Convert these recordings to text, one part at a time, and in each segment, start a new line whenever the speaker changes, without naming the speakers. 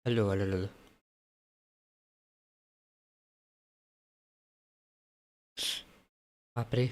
Hello hello hello. बाप रे।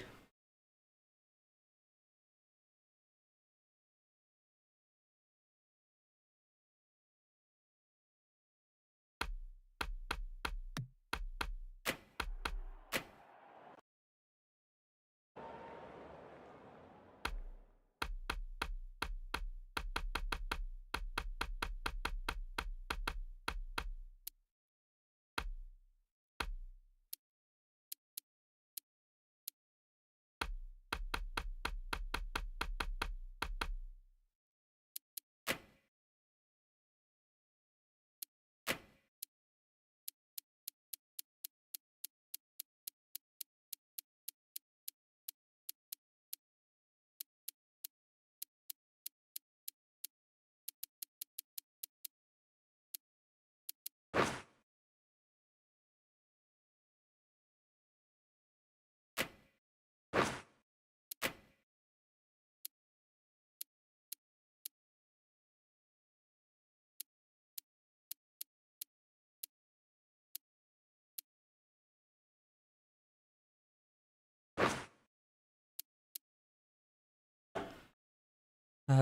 आ,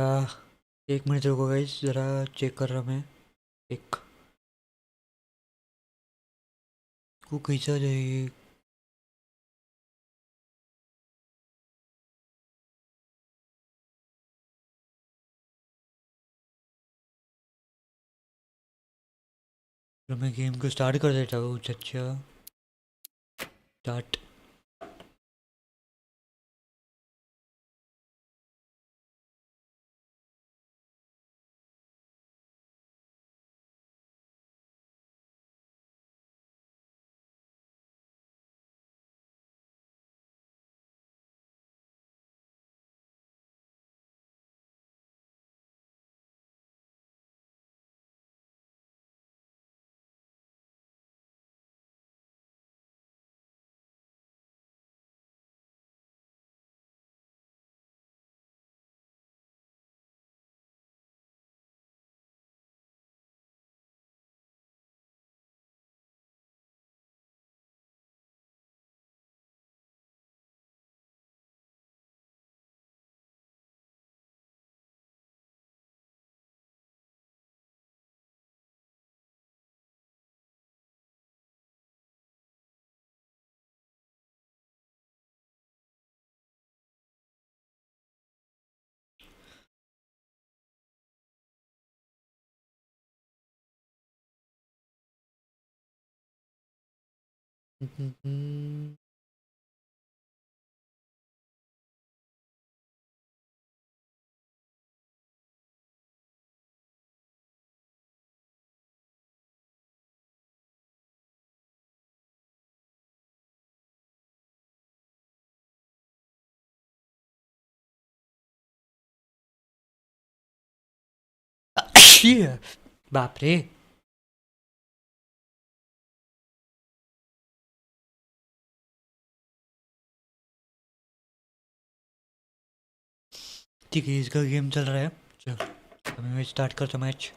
एक मिनट रुको गाइस, ज़रा चेक कर रहा मैं। एक को कैसा जाए। तो मैं गेम को स्टार्ट कर देता हूँ। अच्छा स्टार्ट। बाप रे। ठीक है, इसका गेम चल रहा है। चलो अभी मैं स्टार्ट करता हूँ match.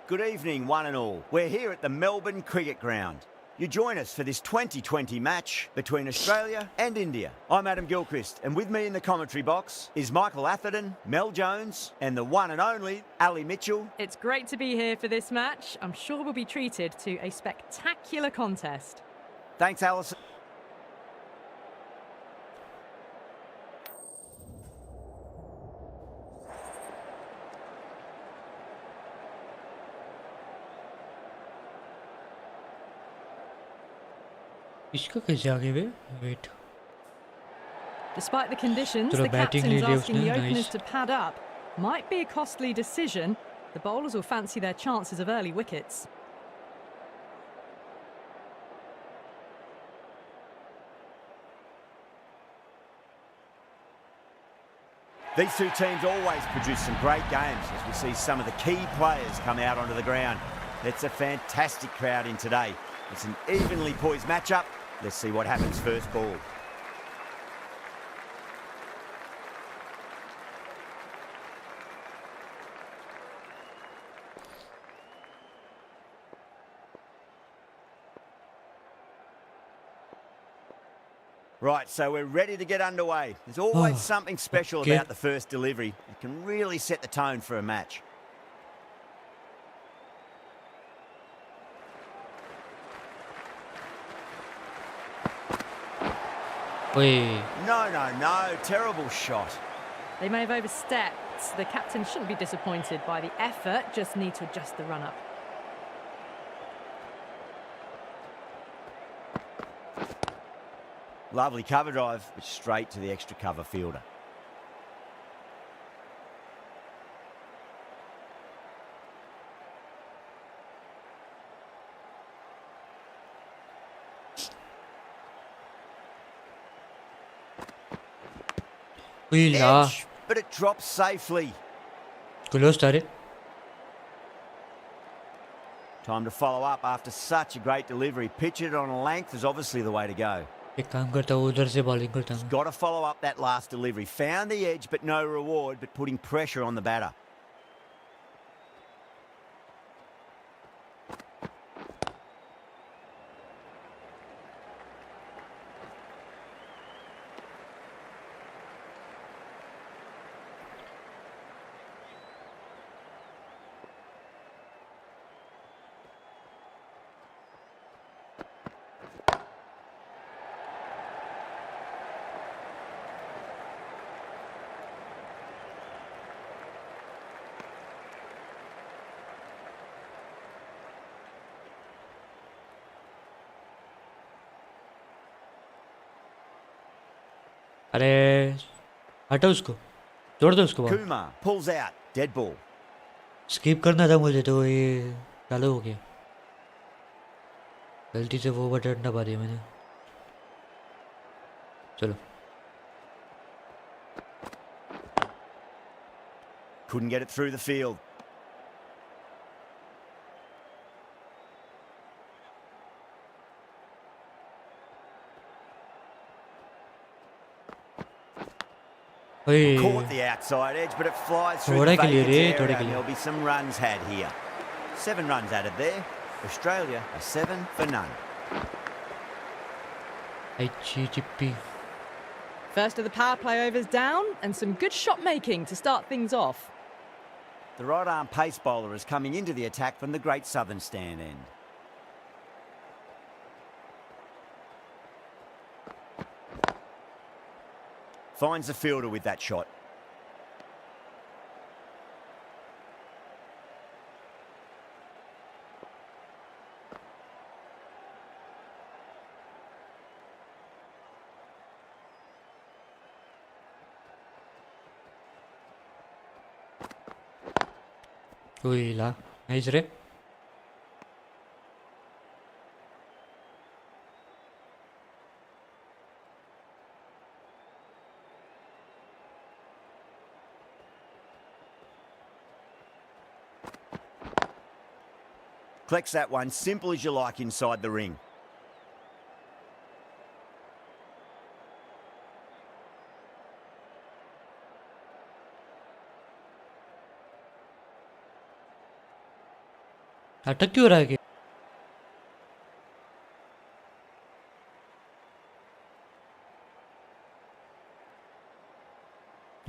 Good evening, one and all. We're here at the Melbourne Cricket Ground. You join us for this 2020 match between Australia and India. I'm Adam Gilchrist, and with me in the commentary box is Michael Atherton, Mel Jones, and the one and only Ali Mitchell.
It's great to be here for this match. I'm sure we'll be treated to a spectacular contest.
Thanks, Alison.
इसका कैसे आगे वे wait.
Despite the conditions,
चलो
the
batting ले
captain's
लिया
asking
उसने।
the openers
nice.
to pad up. Might be a costly decision. The bowlers will fancy their chances of early wickets.
These two teams always produce some great games as we see some of the key players come out onto the ground. It's a fantastic crowd in today. It's an evenly poised matchup. Let's see what happens first ball. Right, so we're ready to get underway. There's always something special about the first delivery. It can really set the tone for a match.
Wait.
No. Terrible shot.
They may have overstepped. The captain shouldn't be disappointed by the effort, just need to adjust the run-up.
Lovely cover drive, but straight to the extra cover fielder. Edge, but it drops safely.
Close started.
Time to follow up after such a great delivery. Pitch it on a length is obviously the way to go.
एक काम करता हूँ उधर से bowling करता हूँ.
Got to follow up that last delivery. Found the edge, but no reward, but putting pressure on the batter.
अरे हटा उसको, छोड़ दो उसको.
Kumar pulls out, dead ball.
Skip करना था मुझे तो ये चालू हो गया. गलती से वो बटन दबा दिया मैंने. चलो.
Couldn't get it through the field. Caught the outside edge, but it flies through the vacant area, and there'll be some runs had here. 7 runs added there. Australia are 7 for none.
First of the power play overs down, and some good shot making to start things off.
The right arm pace bowler is coming into the attack from the Great Southern Stand end. Finds the fielder with that shot.
Ui là, nice रे.
Collects that one, simple as you like inside the ring.
अटक क्यों रहा है कि?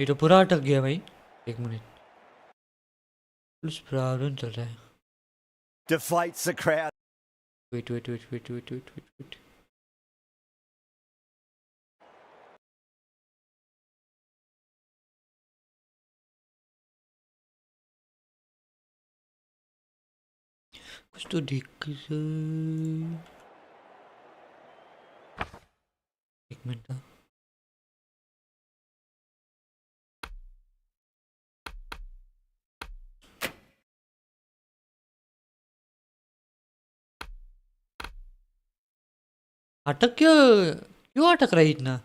ये तो पूरा अटक गया भाई. एक मिनट. कुछ प्रॉब्लम चल रहा है.
Deflates the crowd.
Wait. कुछ तो दिक्कत. एक मिनट. अटक क्यों अटक रही इतना?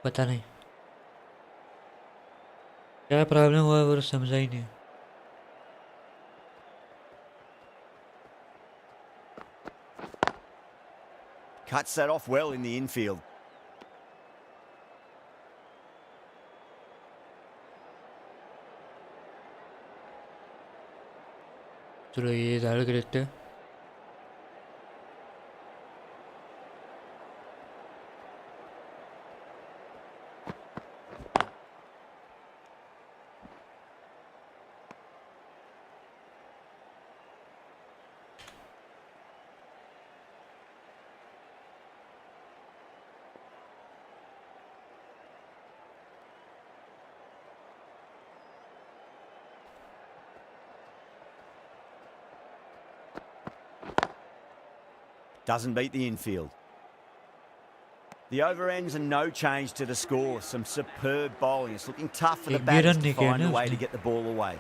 पता नहीं क्या प्रॉब्लम हुआ, वो समझा ही नहीं।
Cuts that off well in the infield.
चलो ये डाल के देखते हैं।
Doesn't beat the infield. The over ends and no change to the score. Some superb bowling. It's looking tough for the
एक भी
batters
रन
to
नहीं किया
find
ना
a way
उसने।
to get the ball away.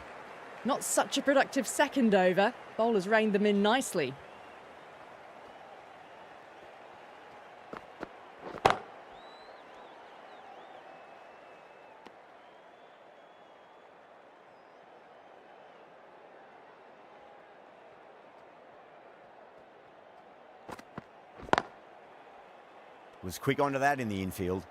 Not such a productive second over. Bowlers reined them in nicely.
Was quick onto that in the infield.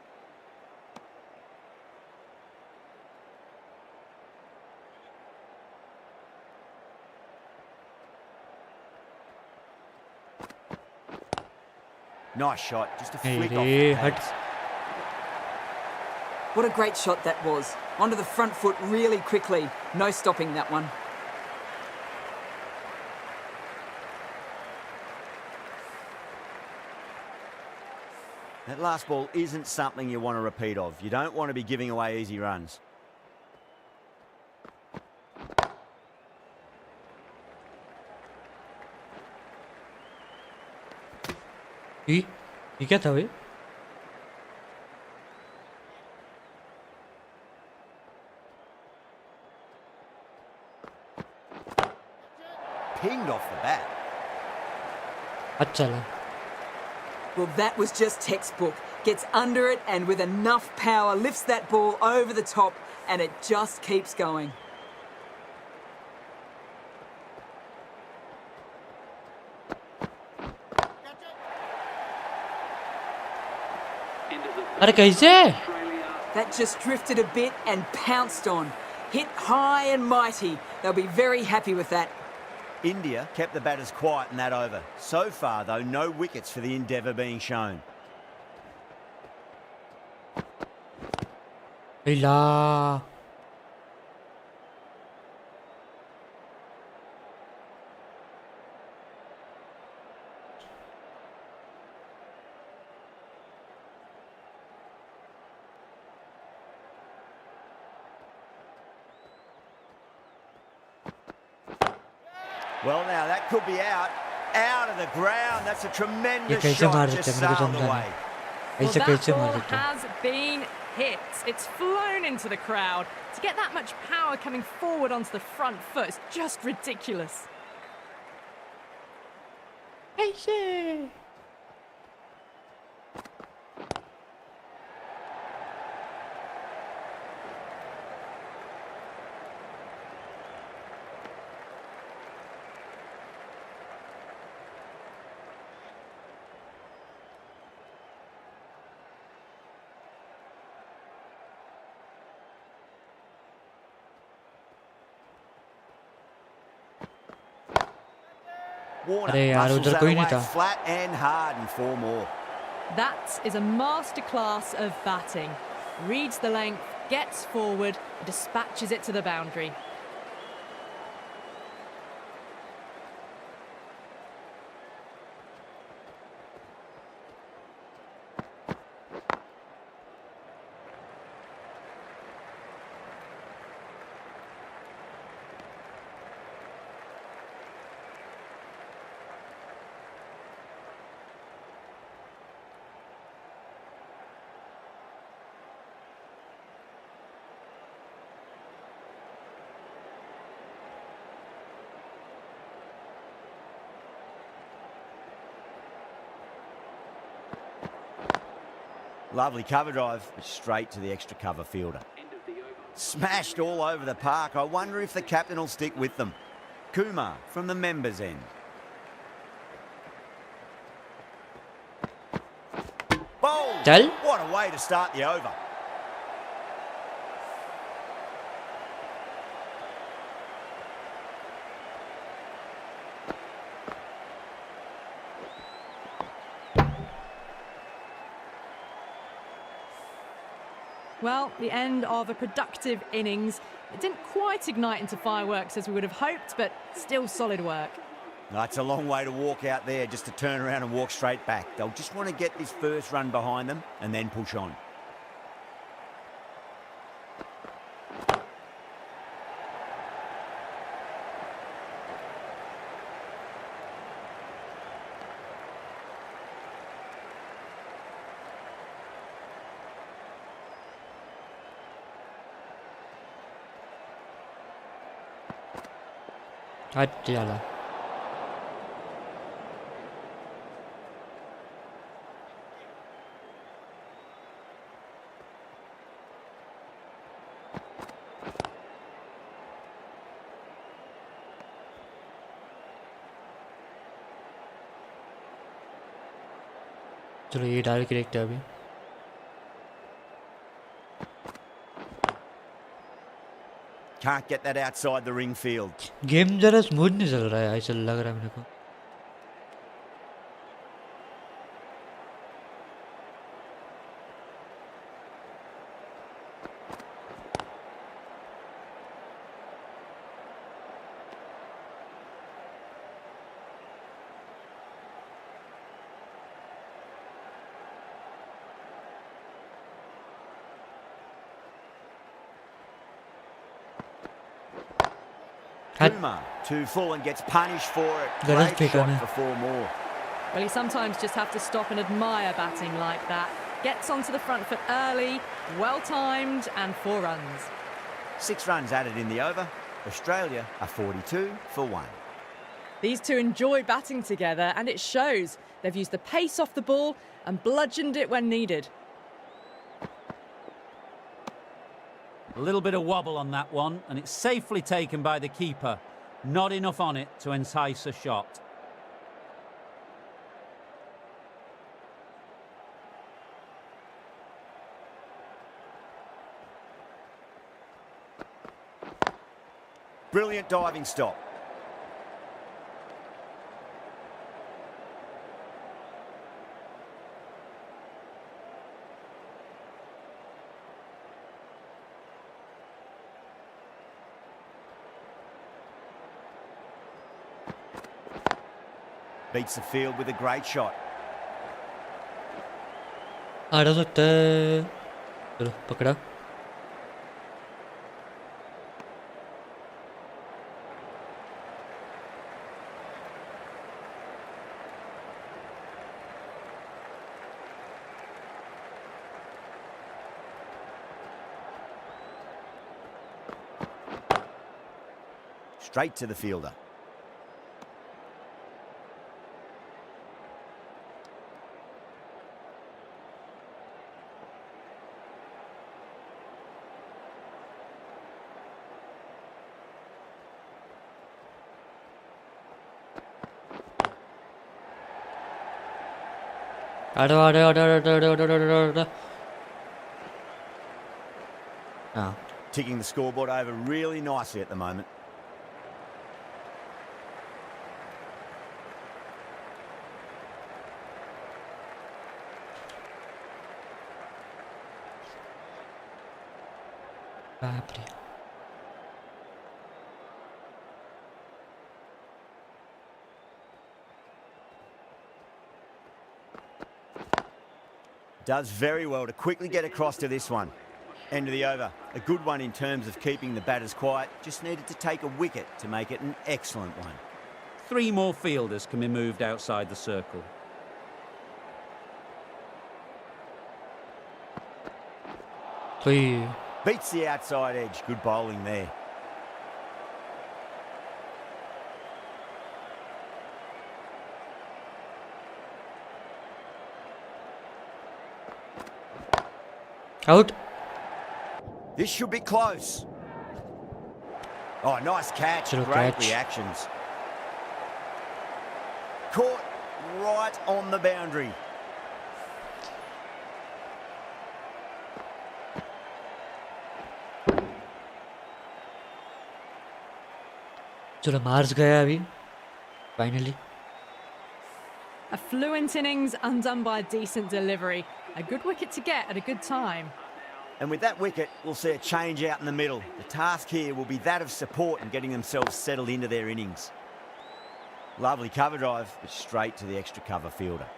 Nice shot, just a flick off the
हट।
pads.
What a great shot that was. Onto the front foot really quickly. No stopping that one.
That last ball isn't something you want to repeat of. You don't want to be giving away easy runs.
ये क्या था भाई?
Pinged off the bat.
अच्छा लगा।
Well, that was just textbook. Gets under it and with enough power lifts that ball over the top and it just keeps going.
अरे कैसे?
That just drifted a bit and pounced on. Hit high and mighty. They'll be very happy with that.
India kept the batters quiet in that over. So far, though, no wickets for the endeavour being shown.
La
Well, now, that could be out. Out of the ground. That's a
ये
tremendous
कैसे
shot.
मार
Just
देते हैं, मेरे को
sailed
समझा
away.
नहीं।
Well,
ऐसे
that
कैसे मार
ball
देते हैं?
has been hit. It's flown into the crowd. To get that much power coming forward onto the front foot is just ridiculous.
कैसे?
Warner
अरे यार,
muscles
उधर
that
कोई नहीं
away
था।
flat and hard and 4 more.
That is a masterclass of batting. Reads the length, gets forward, dispatches it to the boundary.
Lovely cover drive, but straight to the extra cover fielder. Smashed all over the park. I wonder if the captain will stick with them. Kumar from the members' end. Bowled!
Chal.
What a way to start the over.
Well, the end of a productive innings. It didn't quite ignite into fireworks as we would have hoped, but still solid work.
That's a long way to walk out there just to turn around and walk straight back. They'll just want to get this first run behind them and then push on.
हट जाला चलो ये डाल के देखते हैं अभी
Can't get that outside the ring field.
Game जरा स्मूथ नहीं चल रहा है ऐसा लग रहा है मेरे को
Kumar, too full and gets punished for it.
That is
Great
big,
shot
isn't it?
for 4 more.
Well, you sometimes just have to stop and admire batting like that. Gets onto the front foot early, well-timed, and 4 runs.
6 runs added in the over. Australia are 42 for 1.
These two enjoy batting together, and it shows. They've used the pace off the ball and bludgeoned it when needed.
A little bit of wobble on that one, and it's safely taken by the keeper. Not enough on it to entice a shot.
Brilliant diving stop. Beats the field with a great shot.
आ रहा सकता है चलो पकड़ा
Straight to the fielder.
हाँ
Ticking the scoreboard over really nicely at the moment.
बाप रे
Does very well to quickly get across to this one. End of the over. A good one in terms of keeping the batters quiet. Just needed to take a wicket to make it an excellent one.
3 more fielders can be moved outside the circle.
कोई
Beats the outside edge. Good bowling there.
Out.
This should be close. Oh, nice catch.
Chalo,
Great
catch.
reactions. Caught right on the boundary.
चलो Mars गया अभी finally.
A fluent innings undone by a decent delivery. A good wicket to get at a good time.
And with that wicket, we'll see a change out in the middle. The task here will be that of support and getting themselves settled into their innings. Lovely cover drive, but straight to the extra cover fielder.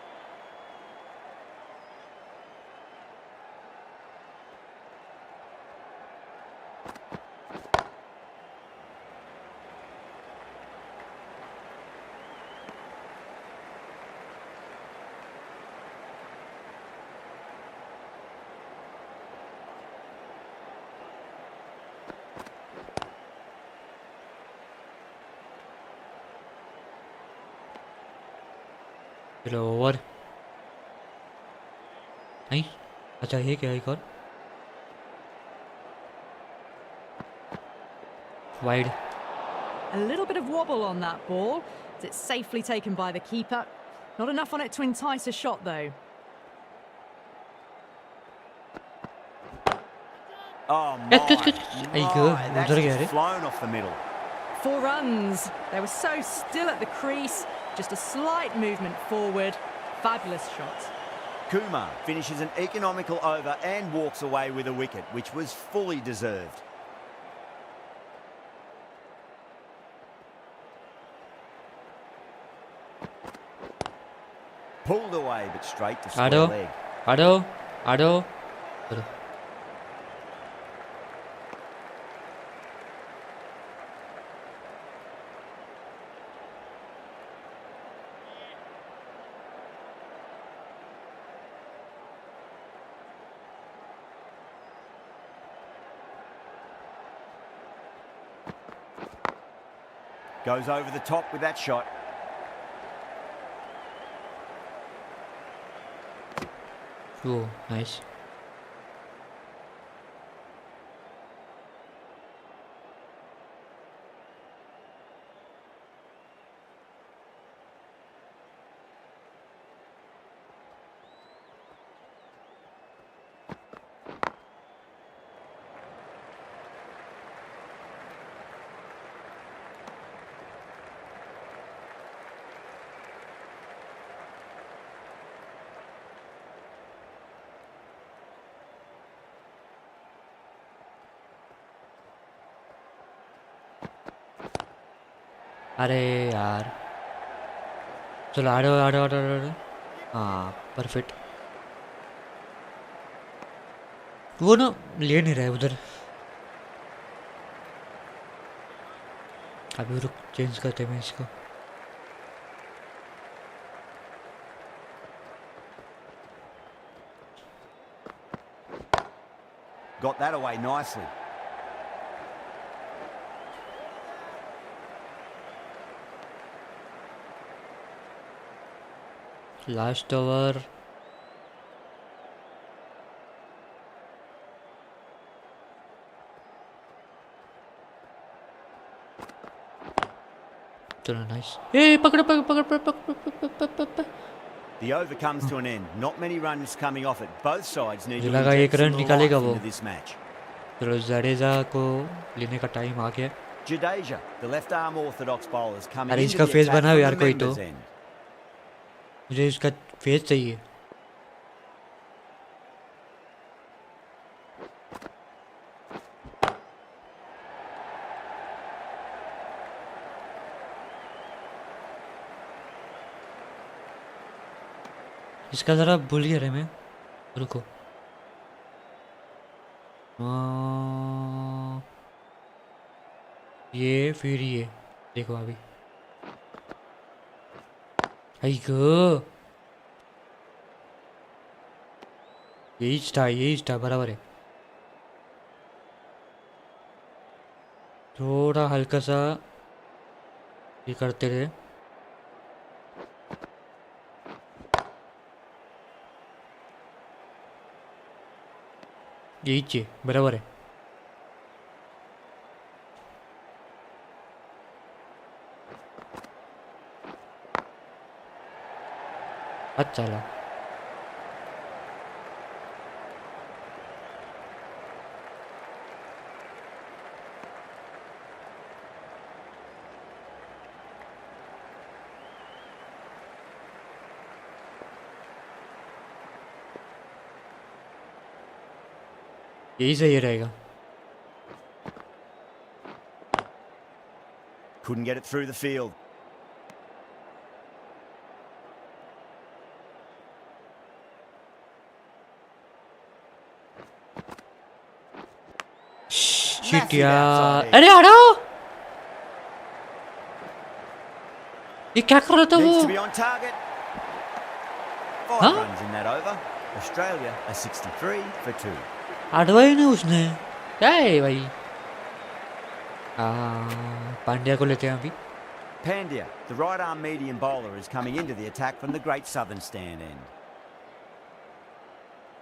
चलो over. नहीं अच्छा ये क्या एक और wide.
A little bit of wobble on that ball. It's safely taken by the keeper. Not enough on it to entice a shot though.
Oh my,
Ay, good.
that's
Udhar gaya
just
re.
flown off the middle.
4 runs. They were so still at the crease. Just a slight movement forward. Fabulous shot.
Kumar finishes an economical over and walks away with a wicket, which was fully deserved. Pulled away, but straight to square
Ado,
leg.
Ado, Ado. चलो
Goes over the top with that shot.
वो nice. अरे यार चलो आड़ो आड़ो आड़ो आड़ो। हाँ perfect. वो ना ले नहीं रहा है उधर। अभी रुक चेंज करते हैं इसको।
Got that away nicely.
Last over. चलो नाइस। ए पकड़ पकड़ पकड़ पकड़ पकड़ पकड़ पकड़ पकड़।
The over comes to an end. Not many runs coming off it. Both sides need to
मुझे लगा
inject
एक रन
some
निकालेगा
life
वो।
into this match.
चलो जडेजा को लेने का टाइम आ गया।
Jadeja, the left arm orthodox bowler, is coming
अरे
into
इसका
the
फेस
attack
बनाओ
from
यार
the
कोई तो।
members' end.
मुझे इसका फेस चाहिए। इसका ज़रा भूल गया रे मैं। रुको ये फिर ये देखो अभी। आई गो यही था बराबर है। थोड़ा हल्का सा ये करते रहे। यहीच आहे बरोबर आहे अच्छा चला यही सही रहेगा
Couldn't get it through the field.
Shit यार अरे हटाओ ये क्या कर रहा था वो
Needs to be on target. 5
Huh?
runs in that over. Australia are 63 for 2.
हटवा ही नहीं उसने क्या है भाई पांड्या को लेते हैं अभी
Pandya, the right arm medium bowler, is coming into the attack from the Great Southern Stand end.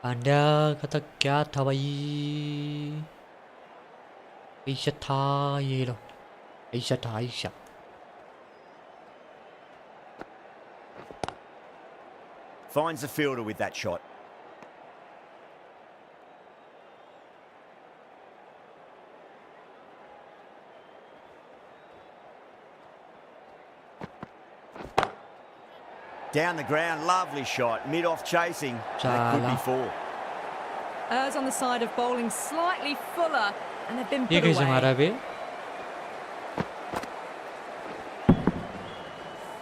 Pandya का तो क्या था भाई ऐसा था ये लो ऐसा था ऐसा
Finds the fielder with that shot. Down the ground, lovely shot, mid-off chasing. That could be 4.
Errs on the side of bowling slightly fuller, and they've been
ये
put
कैसे मारा
away.
बे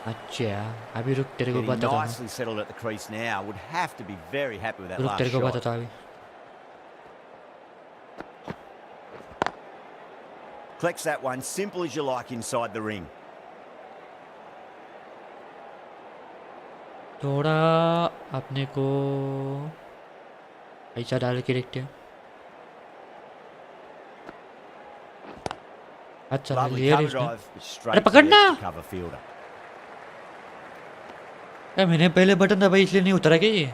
अच्छा अभी रुक तेरे को
Getting
बताता हूँ
nicely settled at the crease now. Would have to be very happy with that
रुक
last
तेरे को
shot.
बताता हूँ अभी
Collects that one, simple as you like inside the ring.
थोड़ा अपने को ऐसा डाल के देखते हैं अच्छा
Lovely
ले
cover
इसने
drive, but straight
अरे
to the
पकड़ना
edge to cover fielder.
क्या मैंने पहले बटन दबाई इसलिए नहीं उतरा क्या ये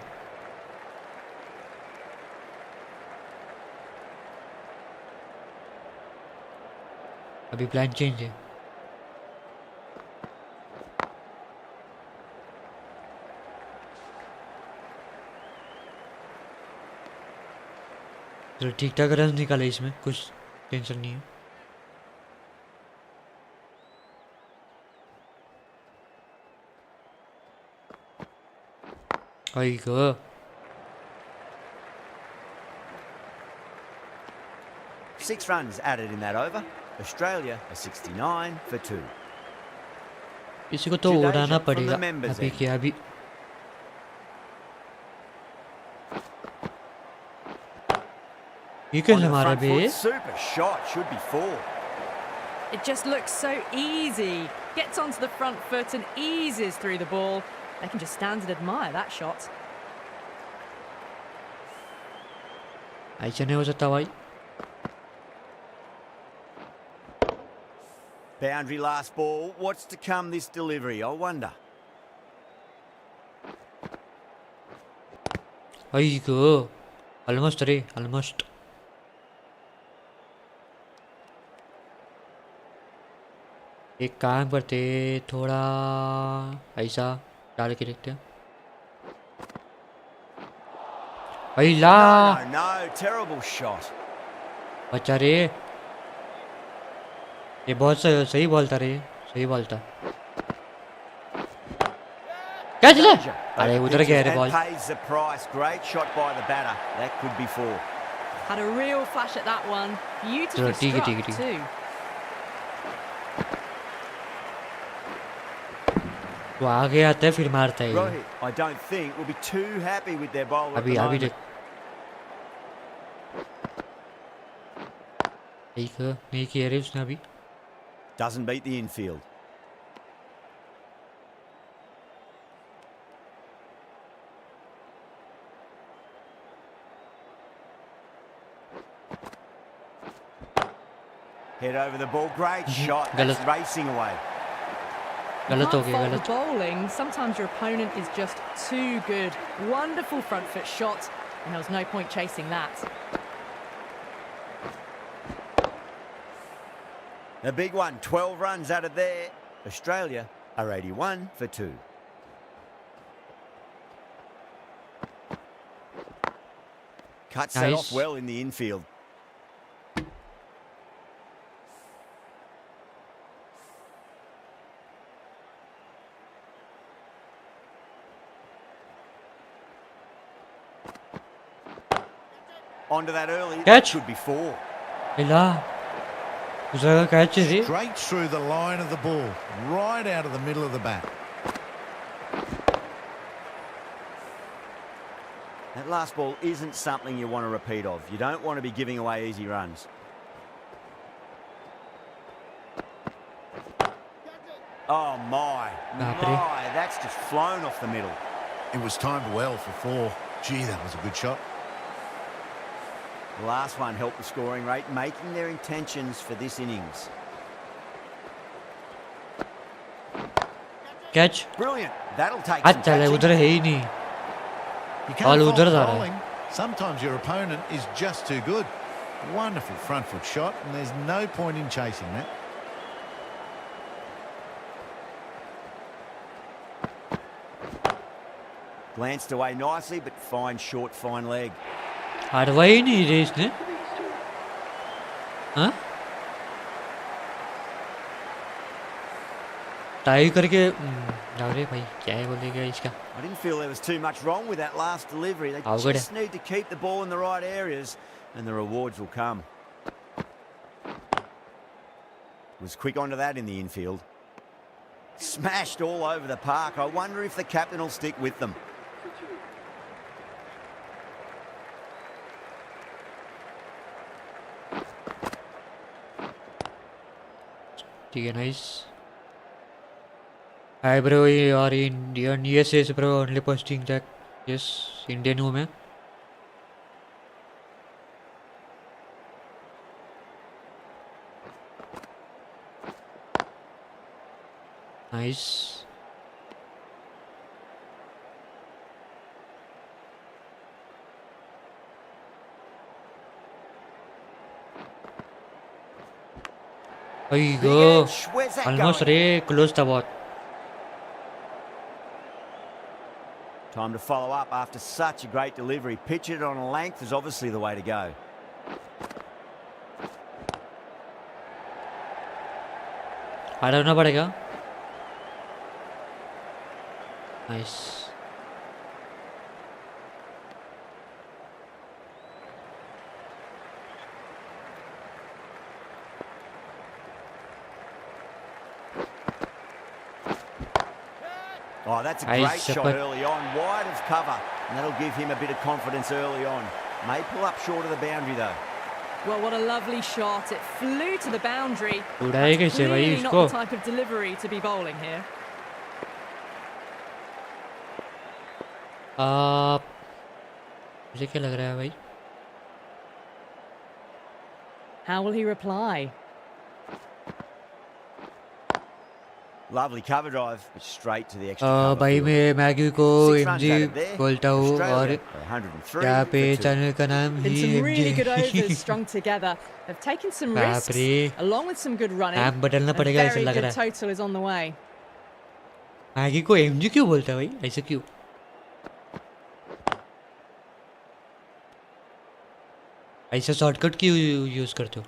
अभी प्लान चेंज है चलो ठीक ठाक रन निकाले इसमें कुछ टेंशन नहीं है iGo
6 runs added in that over. Australia are 69 for 2.
इसी को तो
Judasia
उड़ाना
from
पड़ेगा
the members
अभी
end.
क्या अभी ये
On
कैसे
the
मारा
front
bay
foot, super shot, should be 4.
It just looks so easy. Gets onto the front foot and eases through the ball. They can just stand and admire that shot.
ऐसा नहीं हो सकता भाई
Boundary last ball. What's to come this delivery, I wonder.
IGo almost रे almost एक काम करते थोड़ा ऐसा डाल के देखते हैं अला
No, no, terrible shot.
बच्चा रे ये बहुत सही बॉल था रे सही बॉल था क्या चला अरे उधर गया रे
And
ball
pays the price. Great shot by the batter. That could be 4.
Had a real flash at that one. Beautifully
चलो, ठीक है, ठीक है,
struck
ठीक है।
too.
वो आगे आता है फिर मारता है ये।
Rohit, I don't think will be too happy with their bowler at
अभी
the
अभी
moment.
देख ठीक है नहीं किया रे उसने अभी
Doesn't beat the infield. Head over the ball. Great shot. That's
गलत
racing away.
गलत हो
Can't
गया
fault the
गलत
bowling. Sometimes your opponent is just too good. Wonderful front foot shot, and there was no point chasing that.
The big one, 12 runs out of there. Australia are 81 for 2. Cuts that off
Nice.
well in the infield. Onto that early. That
Catch.
should be 4.
इला दूसरा का catch है
Straight through the line of the ball, right out of the middle of the bat.
That last ball isn't something you want to repeat of. You don't want to be giving away easy runs. Oh my, that's just flown off the middle.
It was timed well for 4. Gee, that was a good shot.
The last one helped the scoring rate, making their intentions for this innings.
Catch
Brilliant. That'll take some
अच्छा ले
catching.
उधर है ही नहीं
You
Ball
can't
udhar
fault
जा रहा है
bowling. Sometimes your opponent is just too good. Wonderful front foot shot, and there's no point in chasing that.
Glanced away nicely, but fine short, fine leg.
हरवा ही नहीं रे इसने हाँ tie करके अरे भाई क्या है बोलेगा इसका
I didn't feel there was too much wrong with that last delivery. They
Oh, good.
just need to keep the ball in the right areas, and the rewards will come. Was quick onto that in the infield. Smashed all over the park. I wonder if the captain will stick with them.
ठीक है nice hi bro you are Indian yes yes bro only posting that yes Indian हूँ मैं नाइस There you
Big
go.
edge. Where's that
Almost
going?
रे close था बहुत
Time to follow up after such a great delivery. Pitch it on a length is obviously the way to go.
हटाना पड़ेगा nice
Oh, that's a
Nice
great shot
shot.
early on, wide of cover, and that'll give him a bit of confidence early on. May pull up short of the boundary though.
Well, what a lovely shot. It flew to the boundary.
उड़ाए कैसे भाई
Clearly not
उसको
the type of delivery to be bowling here.
मुझे क्या लग रहा है भाई
How will he reply?
Lovely cover drive, but straight to the extra cover
भाई
field.
मैं मैगी को
6 runs
MG
out of there.
बोलता हूँ और
Australia are 103
यहाँ पे
for 2.
चैनल का नाम
Been
he
some really good overs
MG
strung together. They've taken some
बाप
risks,
रे
along with some good running.
नाम बदलना
A
पड़ेगा ऐसा
very
लग
good
रहा है
total is on the way.
Maggi को एमजी क्यों बोलता है भाई ऐसे क्यों ऐसा शॉर्टकट क्यों यूज करते हो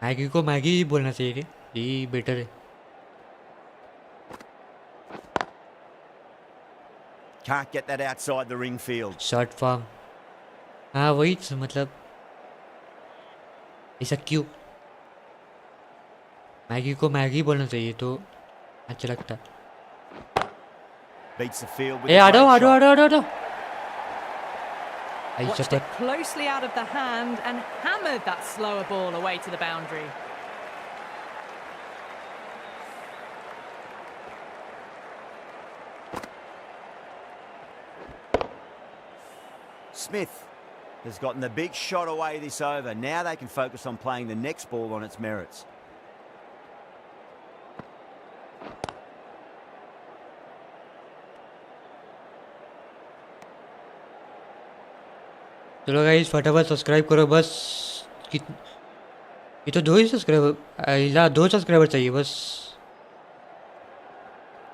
मैगी को मैगी ही बोलना चाहिए क्या ये बेटर है
Can't get that outside the ring field.
Short form हाँ वही मतलब ऐसा क्यों मैगी को मैगी बोलना चाहिए तो अच्छा लगता
Beats the field with
A
a
Ado
great
Ado
shot.
आडो आडो आडो ऐसा
Watched
पर
it closely out of the hand and hammered that slower ball away to the boundary.
Smith has gotten the big shot away this over. Now they can focus on playing the next ball on its merits.
चलो guys फटाफट subscribe करो बस कित ये तो 2 ही subscriber इला 2 subscriber चाहिए बस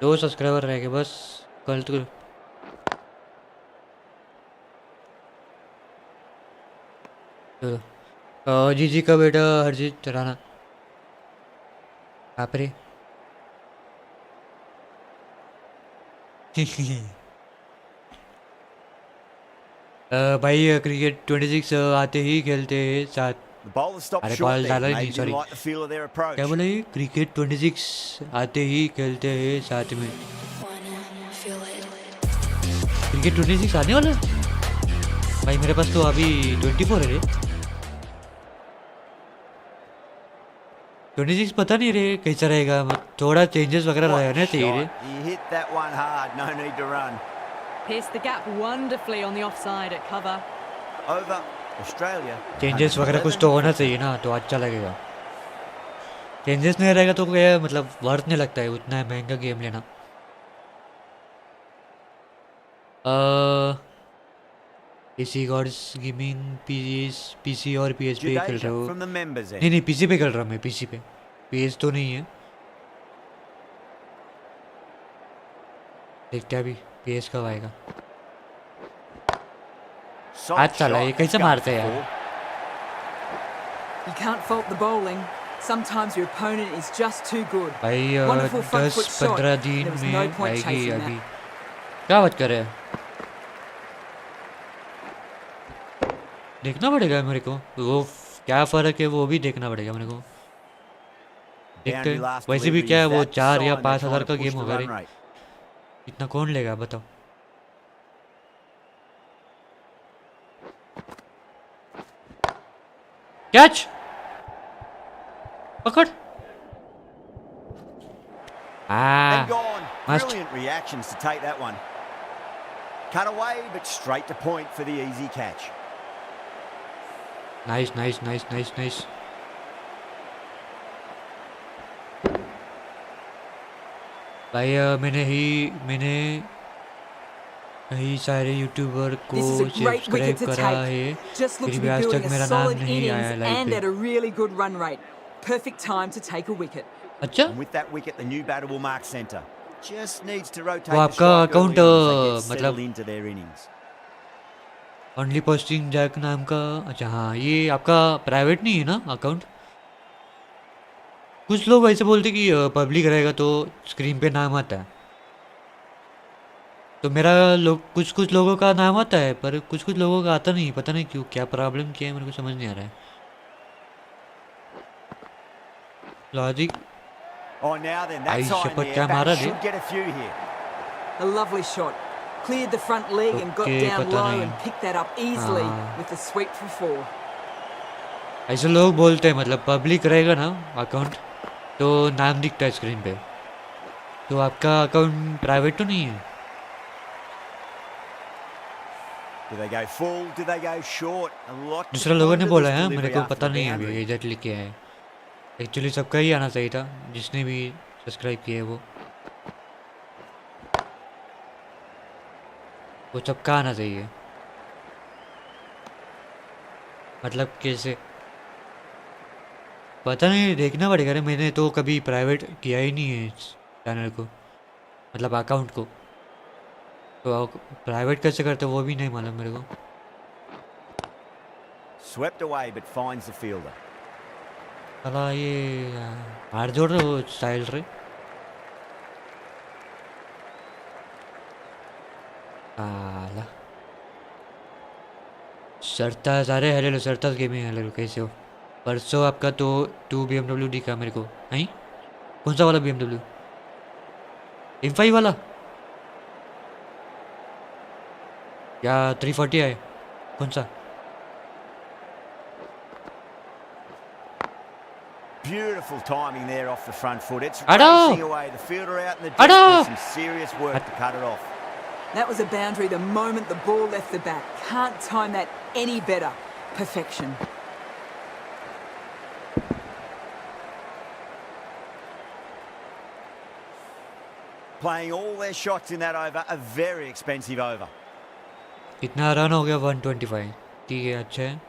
2 सब्सक्राइबर रह गए बस कल तो चलो जीजी का बेटा हरजीत राणा आप रे भाई क्रिकेट 26 आते ही खेलते हैं साथ
The bowler stopped
अरे
short
बॉल
there.
डाला ही
Maybe
नहीं
didn't
sorry
like the feel of their approach.
क्या बोला ये क्रिकेट 26 आते ही खेलते हैं साथ में क्रिकेट 26 आने वाला है भाई मेरे पास तो अभी 24 है रे 26 पता नहीं रे कैसा रहेगा थोड़ा चेंजेस वगैरह
What a
रहना चाहिए रे
shot. He hit that one hard. No need to run.
Pierced the gap wonderfully on the offside at cover.
Over. Australia.
Changes वगैरह कुछ तो होना चाहिए ना तो अच्छा लगेगा चेंजेस नहीं रहेगा तो क्या मतलब वर्थ नहीं लगता है उतना महंगा गेम लेना पीसी गॉड्स गेमिंग पीसी और पीएस पे खेल रहे हो
From the members end.
नहीं पीसी पे खेल रहा हूँ मैं पीसी पे पीएस तो नहीं है देखते हैं अभी पीएस कब आएगा आज चला ये कैसे मारते हैं यार
You can't fault the bowling. Sometimes your opponent is just too good.
भाई
Wonderful front foot shot.
10-15 दिन
There was
में
no point
आएगी
chasing
अभी
that.
क्या बात कर रहे हैं देखना पड़ेगा मेरे को वो क्या फर्क है वो भी देखना पड़ेगा मेरे को देखते
Boundary
हैं
last
वैसे भी
delivery
क्या है
is
वो
that
4 या
sign they're
5 हजार
trying
का
to
गेम
push the
होगा रे
run rate.
इतना कौन लेगा बताओ कैच पकड़
And gone.
must.
Brilliant reactions to take that one. Cut away, but straight to point for the easy catch.
Nice भाई मैंने कई सारे यूट्यूबर को
This is a great
subscribe
wicket to
करा
take.
है
Just looks
फिर
to
भी
be
आज
building
तक
a
मेरा नाम
solid
नहीं आया
innings
लाइव
and
पे
at a really good run rate. Perfect time to take a wicket.
अच्छा
And with that wicket, the new batter will mark centre. Just needs to rotate
वो
the
आपका
strike
account,
early on as they get
मतलब-
settled into their innings.
Only posting Jack नाम का अच्छा हाँ ये आपका प्राइवेट नहीं है ना अकाउंट कुछ लोग ऐसे बोलते कि पब्लिक रहेगा तो स्क्रीन पे नाम आता है तो मेरा कुछ लोगों का नाम आता है पर कुछ लोगों का आता नहीं पता नहीं क्यों क्या प्रॉब्लम क्या है मेरे को समझ नहीं आ रहा है logic
Oh, now then,
Ay,
that's iron
shepherd
there.
क्या मारा
Batter
रे?
should get a few here.
A lovely shot. Cleared the front leg and got
Okay,
down
पता
low
नहीं।
and picked that up easily
हाँ।
with the sweep for 4.
ऐसे लोग बोलते हैं मतलब पब्लिक रहेगा ना अकाउंट तो नाम दिखता है स्क्रीन पे तो आपका अकाउंट प्राइवेट तो नहीं है
Do they go full? Do they go short? A lot to
दूसरे लोगों ने
ponder
बोला
this
है मेरे
delivery
को
after
पता
the
नहीं है अभी
boundary.
एग्जैक्टली क्या है एक्चुअली सबका ही आना चाहिए था जिसने भी सब्सक्राइब किया है वो सबका आना चाहिए मतलब कैसे पता नहीं देखना पड़ेगा रे मैंने तो कभी प्राइवेट किया ही नहीं है इस चैनल को मतलब अकाउंट को तो प्राइवेट कैसे करते वो भी नहीं मालूम मेरे को
Swept away, but finds the fielder.
साला ये हार जोड़ स्टाइल रे साला सरताज अरे हेलो सरताज गेमिंग हेलो कैसे हो परसों आपका तो 2 BMW दिखा मेरे को हैं कौन सा वाला BMW M5 वाला क्या 340 है कौन सा
Beautiful timing there off the front foot. It's
Addo!
racing away. The fielder out in the
Addo!
distance. Some serious work to cut it off.
That was a boundary the moment the ball left the bat. Can't time that any better. Perfection.
Playing all their shots in that over. A very expensive over.
कितना run हो गया 125 ठीक है अच्छा है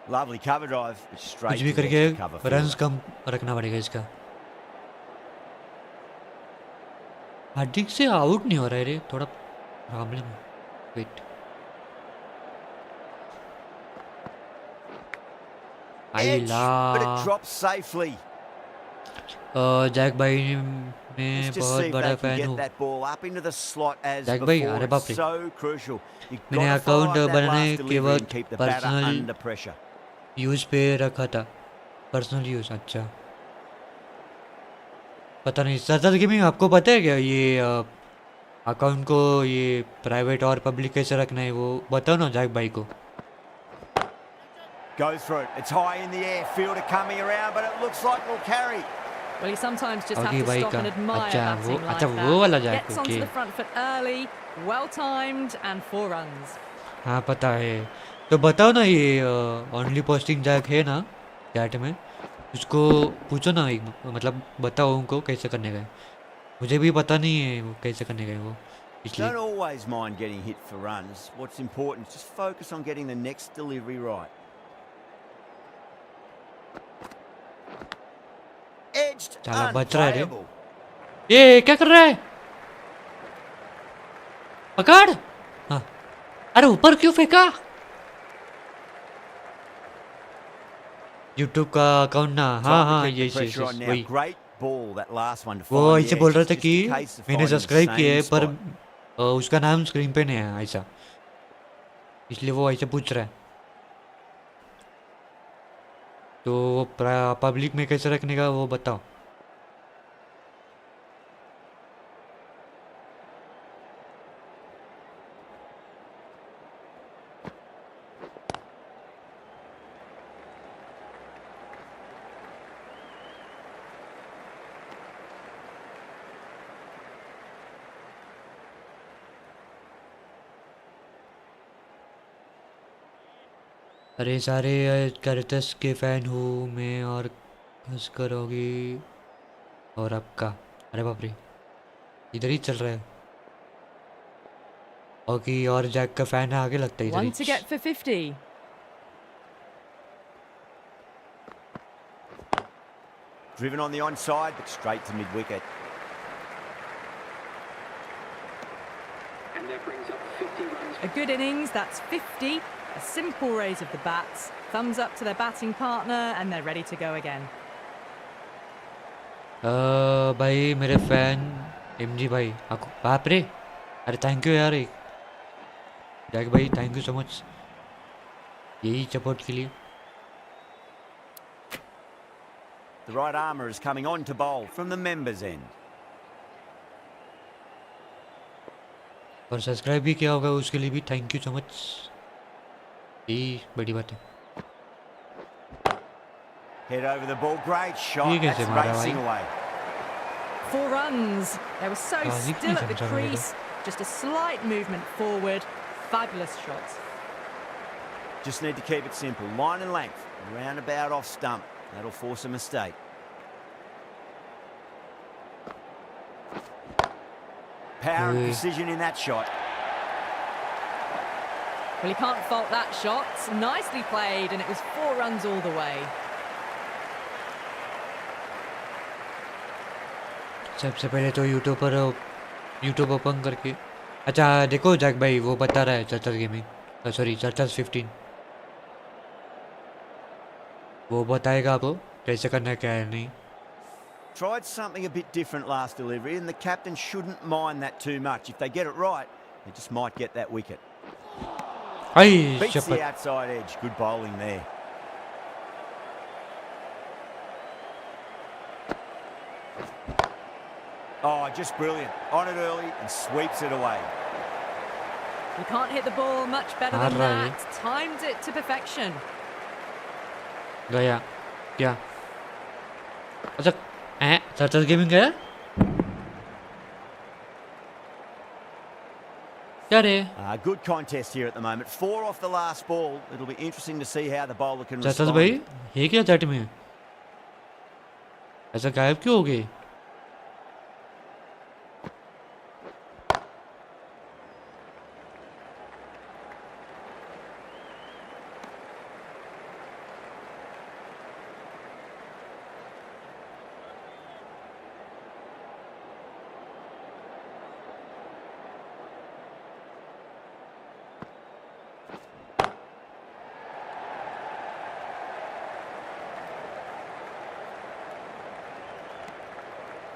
Lovely cover drive, but straight
कुछ भी
to the
करके
extra cover
रन्स
fielder.
कम रखना पड़ेगा इसका। हार्दिक से आउट नहीं हो रहा है रे, थोड़ा प्रॉब्लम है। वेट,
Edge, but it
आईला
drops safely.
जैक भाई
Let's
मैं
just
बहुत
see if
बड़ा
they can
फैन
get
हूँ।
that ball up into the slot as
Jack भाई,
before.
अरे बाप
It's
रे,
so crucial. You've
मैंने
got to follow
account
up that
बनाने
last
के
delivery and
वक्त
keep the batter
personal
under pressure.
Use पे रखा था। पर्सनल यूज़, अच्छा। पता नहीं सरदार गेमिंग, आपको पता है क्या ये अकाउंट को ये प्राइवेट और पब्लिक कैसे रखना है, वो बताओ ना जैक भाई को।
Goes for it. It's high in the air. Fielder coming around, but it looks like we'll carry.
Well, you sometimes just have
okay
to
भाई
stop
का,
and admire
अच्छा वो,
batting like
अच्छा
that.
वो वाला Jack,
Gets onto
okay.
the front foot early, well timed, and 4 runs.
हाँ पता है, तो बताओ ना ये ओनली पोस्टिंग जैक है ना चैट में, उसको पूछो ना एक, मतलब बताओ उनको कैसे करने का है। मुझे भी पता नहीं है वो कैसे करने का है वो, इसलिए।
Don't always mind getting hit for runs. What's important is just focus on getting the next delivery right. Edged,
साला बच रहा है रे,
unplayable.
ये क्या कर रहा है, पकड़। हाँ, अरे ऊपर क्यों फेंका। यूट्यूब का अकाउंट ना, हाँ
Time to
हाँ
keep the
यही
pressure on now.
वही।
Great ball, that last one to
वो
find the
ऐसे
edge.
बोल रहा
It's
था
just
कि
a case of
मैंने
finding the
सब्सक्राइब किया है
same
पर
spot.
उसका नाम स्क्रीन पे नहीं है ऐसा, इसलिए वो ऐसे पूछ रहा है। तो पब्लिक में कैसे रखने का वो बताओ। अरे सारे कैरेक्टर्स के फ़ैन हूँ मैं, और हंस कर होगी और आपका, अरे बाप रे, इधर ही चल रहा है। ओके, और जैक का फ़ैन है आगे, लगता है इधर
One to
he.
get for 50.
Driven on the onside, but straight to mid-wicket.
And that brings up 50 runs.
A good innings, that's 50. A simple raise of the bats. Thumbs up to their batting partner, and they're ready to go again.
भाई मेरे fan MG भाई, आपको बाप रे, अरे thank you यार, Jack भाई thank you so much यही सपोर्ट के लिए।
The right armour is coming on to bowl from the members' end.
और सब्सक्राइब भी किया होगा उसके लिए भी थैंक यू सो मच, यही बड़ी बात है।
Head over the ball, great shot.
ये कैसे
That's
मारा
racing
भाई?
away.
4 runs. They were so
हाँ, ये
still
नहीं
at the
समझा मेरे को।
crease. Just a slight movement forward. Fabulous shot.
Just need to keep it simple. Line and length, roundabout off stump. That'll force a mistake. Power and
Oi.
precision in that shot.
Well, you can't fault that shot. Nicely played, and it was 4 runs all the way.
सबसे पहले तो YouTube open करके, अच्छा देखो Jack भाई वो बता रहा है चर्चस गेमिंग, सॉरी चर्चस 15, वो बताएगा आपको कैसे करना है क्या है नहीं।
Tried something a bit different last delivery, and the captain shouldn't mind that too much. If they get it right, they just might get that wicket.
I
Beats the
शपथ,
outside edge. Good bowling there. Oh, just brilliant. On it early and sweeps it away.
You can't hit the ball much better
All
than
right.
that. Timed it to perfection.
गया क्या, अच्छा churches gaming गया क्या रे।
Good contest here at the moment. 4 off the last ball. It'll be interesting to see how the bowler can
churches
respond.
भाई ये क्या chat में, ऐसा गायब क्यों हो गए।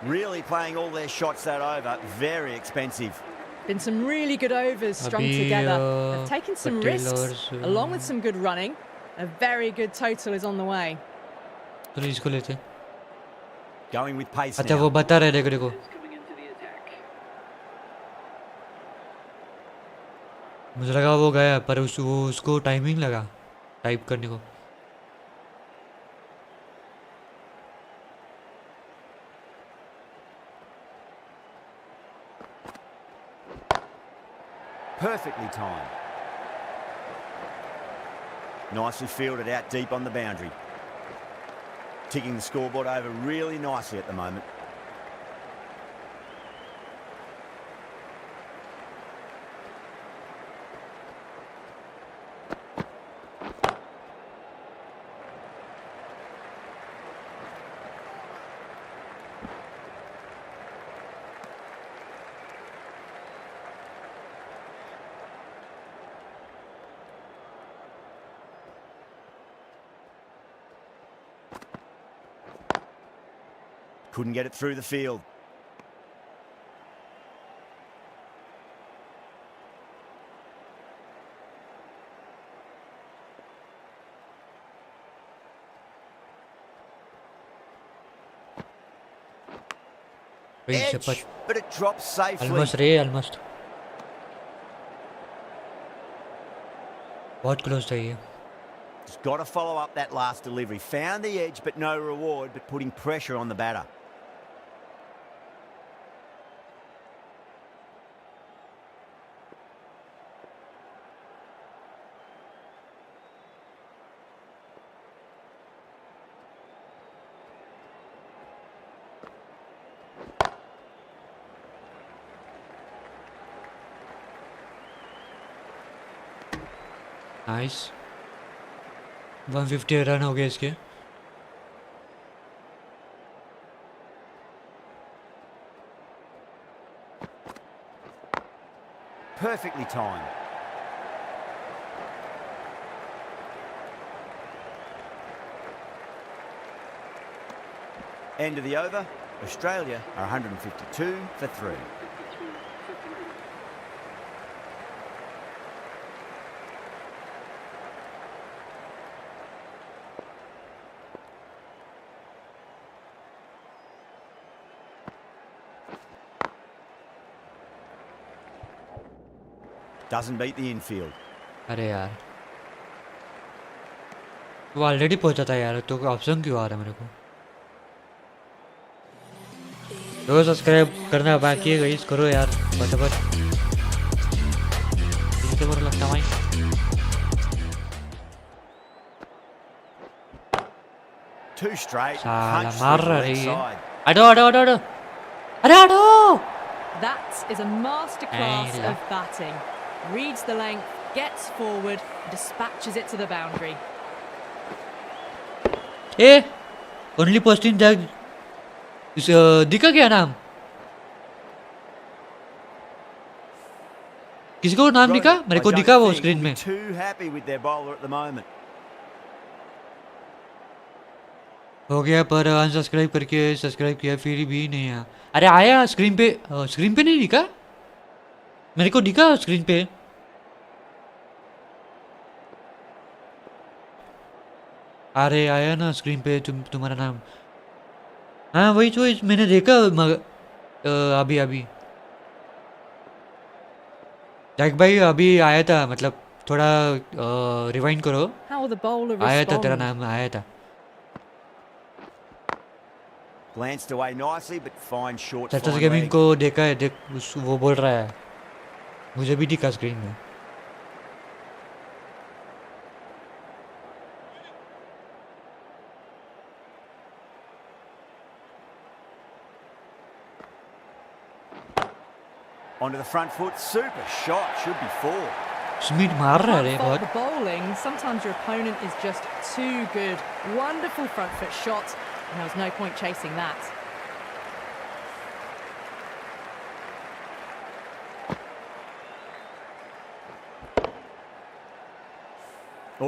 Really playing all their shots that over. Very expensive.
Been some really good overs strung
अभी,
together. They've taken some risks,
Patel's,
along with some good running. A very good total is on the way.
तो इसको लेते हैं।
Going with pace
अच्छा
now.
वो बता रहे देखो देखो। मुझे लगा वो गया पर उसको टाइमिंग लगा टाइप करने को।
Perfectly timed. Nicely fielded out deep on the boundary. Ticking the scoreboard over really nicely at the moment. Couldn't get it through the field. Edge, but it drops safely.
almost बहुत close था ये।
Just got to follow up that last delivery. Found the edge, but no reward, but putting pressure on the batter.
Nice 150 run हो गए इसके।
Perfectly timed. End of the over. Australia are 152 for 3. Doesn't beat the infield.
अरे यार वो already पहुंचा था यार, तो ऑप्शन क्यों आ रहा है मेरे को? तो सब्सक्राइब करना बाकी है गाइस, करो यार फटाफट। इनसे बुरा लगता है भाई।
Two straight.
साला
Punched
मार
through the
रही
leg
है।
side.
अडो अडो अडो अडो अरे अडो।
That is a masterclass
Hey,
of batting. Reads the length, gets forward, dispatches it to the boundary.
ए ओनली पोस्टिंग जग दिखा क्या नाम? किसी को नाम दिखा? मेरे को
I don't
दिखा वो
think
स्क्रीन
we'll
में।
be too happy with their bowler at the moment.
हो गया पर अनसब्सक्राइब करके सब्सक्राइब किया फिर भी नहीं आया। अरे आया स्क्रीन पे नहीं दिखा? मेरे को दिखा स्क्रीन पे। अरे आया ना स्क्रीन पे तुम्हारा नाम। हाँ वही तो मैंने देखा अभी जैक भाई अभी आया था, मतलब थोड़ा रिवाइंड करो।
How will the bowler
आया था तेरा
respond?
नाम आया था।
Glanced away nicely, but fine short.
चर्चा
fine
गेमिंग
leg.
को देखा है, देख वो बोल रहा है, मुझे भी दिखा स्क्रीन में।
Onto the front foot. Super shot. Should be 4.
Smith मार रहा है रे
Can't fault
बहुत।
the bowling. Sometimes your opponent is just too good. Wonderful front foot shot, and there was no point chasing that.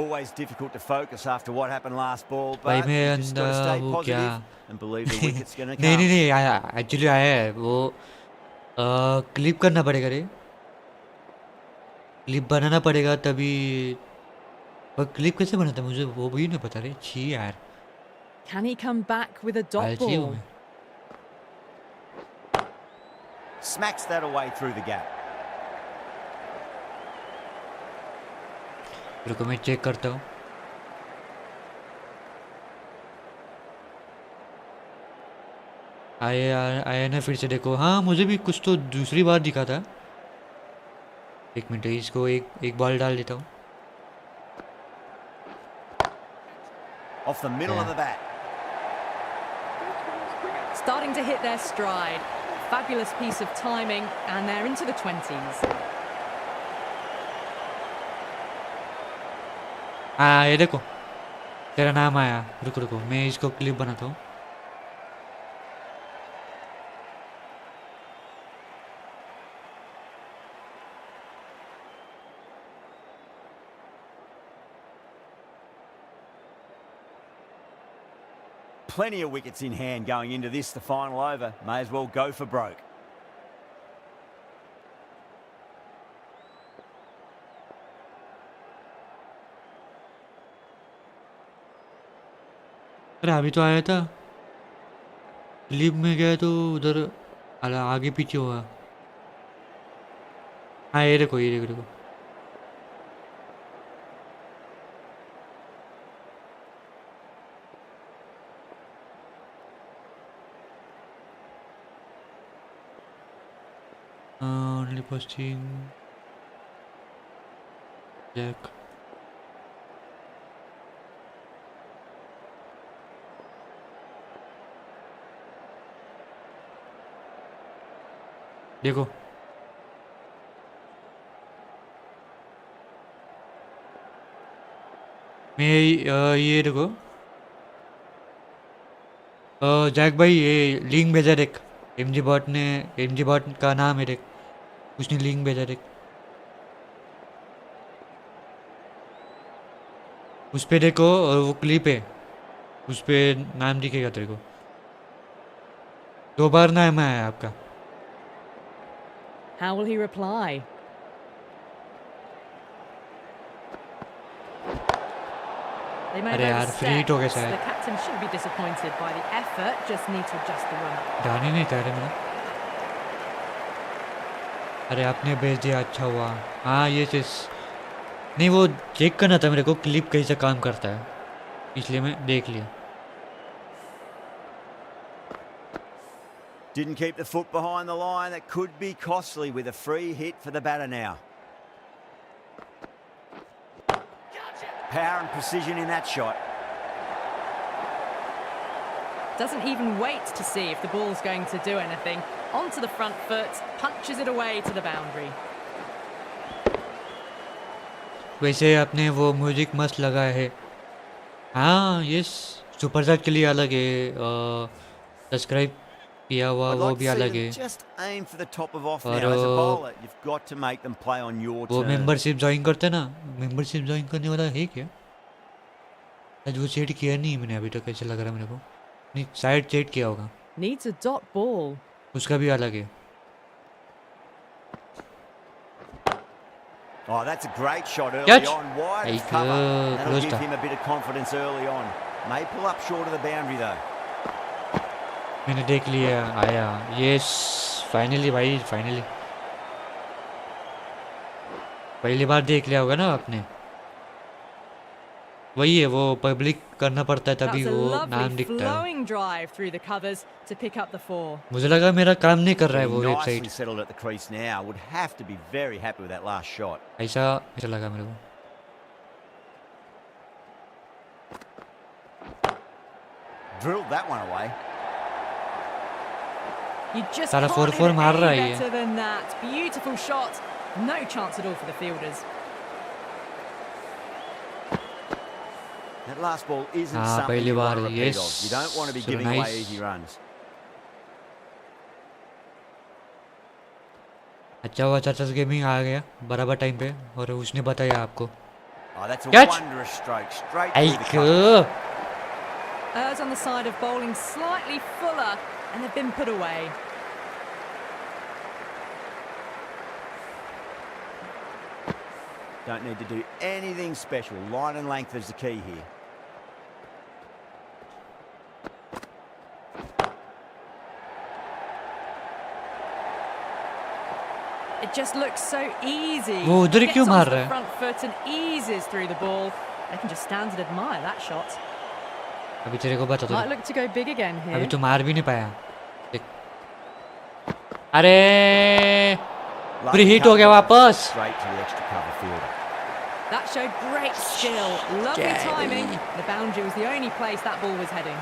Always difficult to focus after what happened last ball,
भाई
but
मैं
you just got to stay
अंधा हूँ क्या?
positive. and believe the wicket's going to
नहीं नहीं
come.
नहीं आया, actually आया है वो। क्लिप करना पड़ेगा रे, क्लिप बनाना पड़ेगा तभी। पर क्लिप कैसे बनाता है मुझे वो भी नहीं पता रे, छी यार।
Can he come back with a dot
आलसी हूँ
ball?
मैं।
Smacks that away through the gap.
रुको मैं चेक करता हूँ। आया ना फिर से देखो। हाँ मुझे भी कुछ तो दूसरी बार दिखा था। एक मिनट, इसको एक बॉल डाल देता हूँ।
Off the middle of the bat.
Starting to hit their stride. Fabulous piece of timing, and they're into the 20s.
हाँ ये देखो, तेरा नाम आया। रुको रुको मैं इसको क्लिप बनाता हूँ।
Plenty of wickets in hand going into this, the final over. May as well go for broke.
अरे अभी तो आया था, क्लिप में गया तो उधर आगे पीछे हुआ। हाँ ये देखो ये देखो देखो। Only posting Jack. देखो मैं ये देखो जैक भाई ये लिंक भेजा देख। एमजी बॉट का नाम है देख, उसने लिंक भेजा देख। उस पे देखो और वो क्लिप है, उस पे नाम दिखेगा तेरे को। 2 बार नाम आया आपका।
How will he reply? They made
अरे
over
यार, free hit हो गया
steps.
शायद।
The captain shouldn't be disappointed by the effort, just need to adjust the run.
ध्यान ही नहीं था रे मेरा। अरे आपने भेज दिया, अच्छा हुआ। हाँ ये चीज़ नहीं, वो चेक करना था मेरे को क्लिप कैसे काम करता है, इसलिए मैं देख लिया।
Didn't keep the foot behind the line. That could be costly with a free hit for the batter now. Power and precision in that shot.
Doesn't even wait to see if the ball's going to do anything. Onto the front foot, punches it away to the boundary.
वैसे आपने वो music मस्त लगाया है। हाँ yes, super chat के लिए अलग है, सब्सक्राइब किया हुआ
I'd
वो
like
भी
to see
अलग
them
है।
just aim for the top of off
और
now. As a bowler, you've got to make them play on your
वो
terms.
मेंबरशिप ज्वाइन करते हैं ना, मेंबरशिप ज्वाइन करने वाला है क्या? आज वो चेट किया नहीं मैंने अभी तक, कैसे लग रहा है मेरे को। नहीं शायद चेट किया होगा,
Needs a dot ball.
उसका भी अलग है।
Oh, that's a great shot early
Catch.
on. Wide of
Like,
cover. That'll
close
give
to.
him a bit of confidence early on. May pull up short of the boundary though.
मैंने देख लिया, आया। Yes finally भाई, finally पहली बार देख लिया होगा ना आपने। वही है, वो पब्लिक करना पड़ता है तभी
That's a
वो नाम
lovely
दिखता है।
flowing drive through the covers to pick up the 4.
मुझे लगा मेरा काम नहीं कर रहा है वो
Nicely
website,
settled at the crease now. Would have to be very happy with that last shot.
ऐसा ऐसा लगा मेरे को।
Drilled that one away.
You just
सारा
can't
4-4
hit
मार
it
रहा
any
है ये।
better than that. Beautiful shot. No chance at all for the fielders.
That last ball isn't
हाँ,
something
पहली
you want
bar,
to repeat
yes.
of. You don't want to be
So
giving away
nice.
easy runs.
अच्छा हुआ चाचा gaming आ गया बराबर time पे और उसने बताया आपको।
Oh, that's a
Catch.
wondrous stroke. Straight
I
through the cover.
Errs on the side of bowling slightly fuller, and they've been put away.
Don't need to do anything special. Line and length is the key here.
It just looks so easy.
वो उधर
Gets
क्यों
onto
मार
the
रहा है?
front foot and eases through the ball. They can just stand and admire that shot.
अभी तेरे को बता
Might
दो,
look to go big again
अभी
here.
तो मार भी नहीं पाया। देख। अरे पूरी हिट हो गया वापस।
Straight to the extra cover fielder.
That showed great skill. Lovely
Yeah,
timing.
baby.
The boundary was the only place that ball was heading.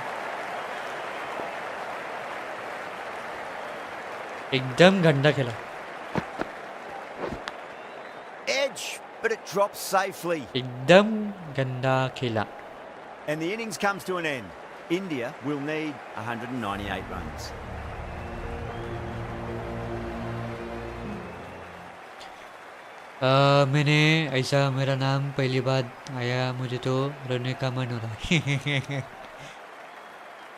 एकदम गंदा खेला,
Edge, but it drops safely.
एकदम गंदा खेला।
And the innings comes to an end. India will need 198 runs.
मैंने ऐसा मेरा नाम पहली बार आया, मुझे तो रोने का मन हो रहा है।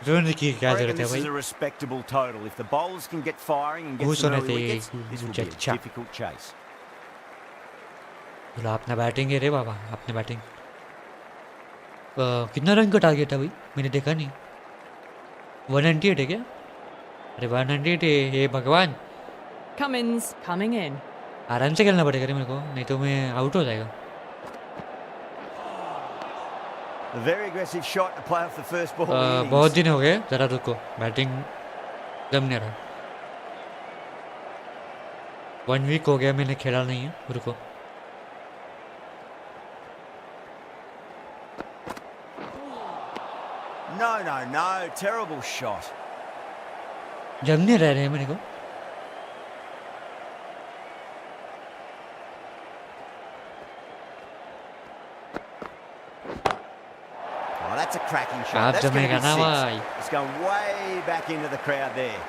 रोने की क्या
I reckon
जरूरत है
this is
भाई?
a respectable total. If the bowlers can get firing and get
Who's
some
on
early
it,
wickets, this will be a
Jack?
difficult chase.
बोला अपना बैटिंग है रे बाबा, अपने बैटिंग। कितना रन का टारगेट था भाई? मैंने देखा नहीं। 198 है क्या? अरे 198 है, हे भगवान।
Cummins coming in.
आराम से खेलना पड़ेगा रे मेरे को, नहीं तो मैं आउट हो जाएगा।
A very aggressive shot to play off the first ball. of the innings.
बहुत दिन हो गए, जरा रुको, बैटिंग जम नहीं रहा। 1 वीक हो गया मैंने खेला नहीं है, रुको।
No, no, no. Terrible shot.
जम नहीं रह रहे मेरे को।
Oh, that's a cracking shot.
आप
That's going to
जमेगा
be
ना
6.
भाई।
It's going way back into the crowd there.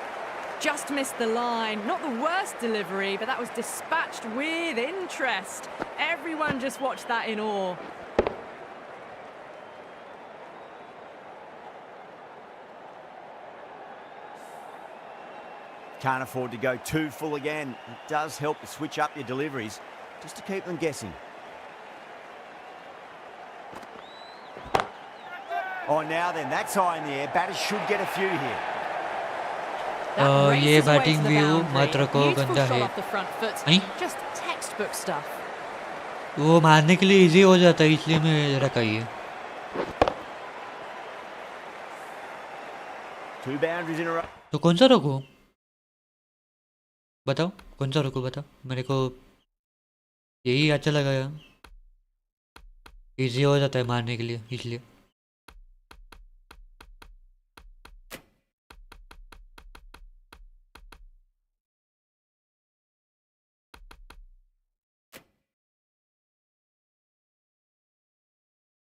Just missed the line. Not the worst delivery, but that was dispatched with interest. Everyone just watched that in awe.
Can't afford to go too full again. It does help to switch up your deliveries just to keep them guessing. Oh, now then, that's high in the air. Batters should get a few here.
That races
ये
away to
batting
the
view
boundary.
मत रखो,
Beautiful
गंदा
shot
है।
off the front foot.
नहीं?
Just textbook stuff.
वो मारने के लिए इजी हो जाता है, इसलिए मैं रखा ही है।
Two boundaries in a row.
तो कौन सा रखूं? बताओ कौन सा रखूं, बताओ मेरे को। यही अच्छा लगा, इजी हो जाता है मारने के लिए, इसलिए।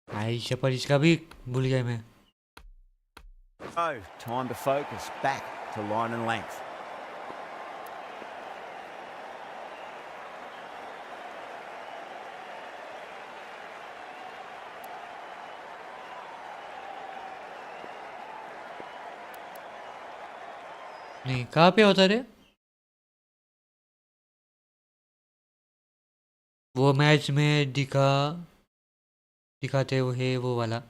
आयशा पर इसका भी भूल गया मैं।
Oh, time to focus. Back to line and length.
नहीं, कहाँ पे होता रे? वो मैच में दिखाते हुए वो वाला।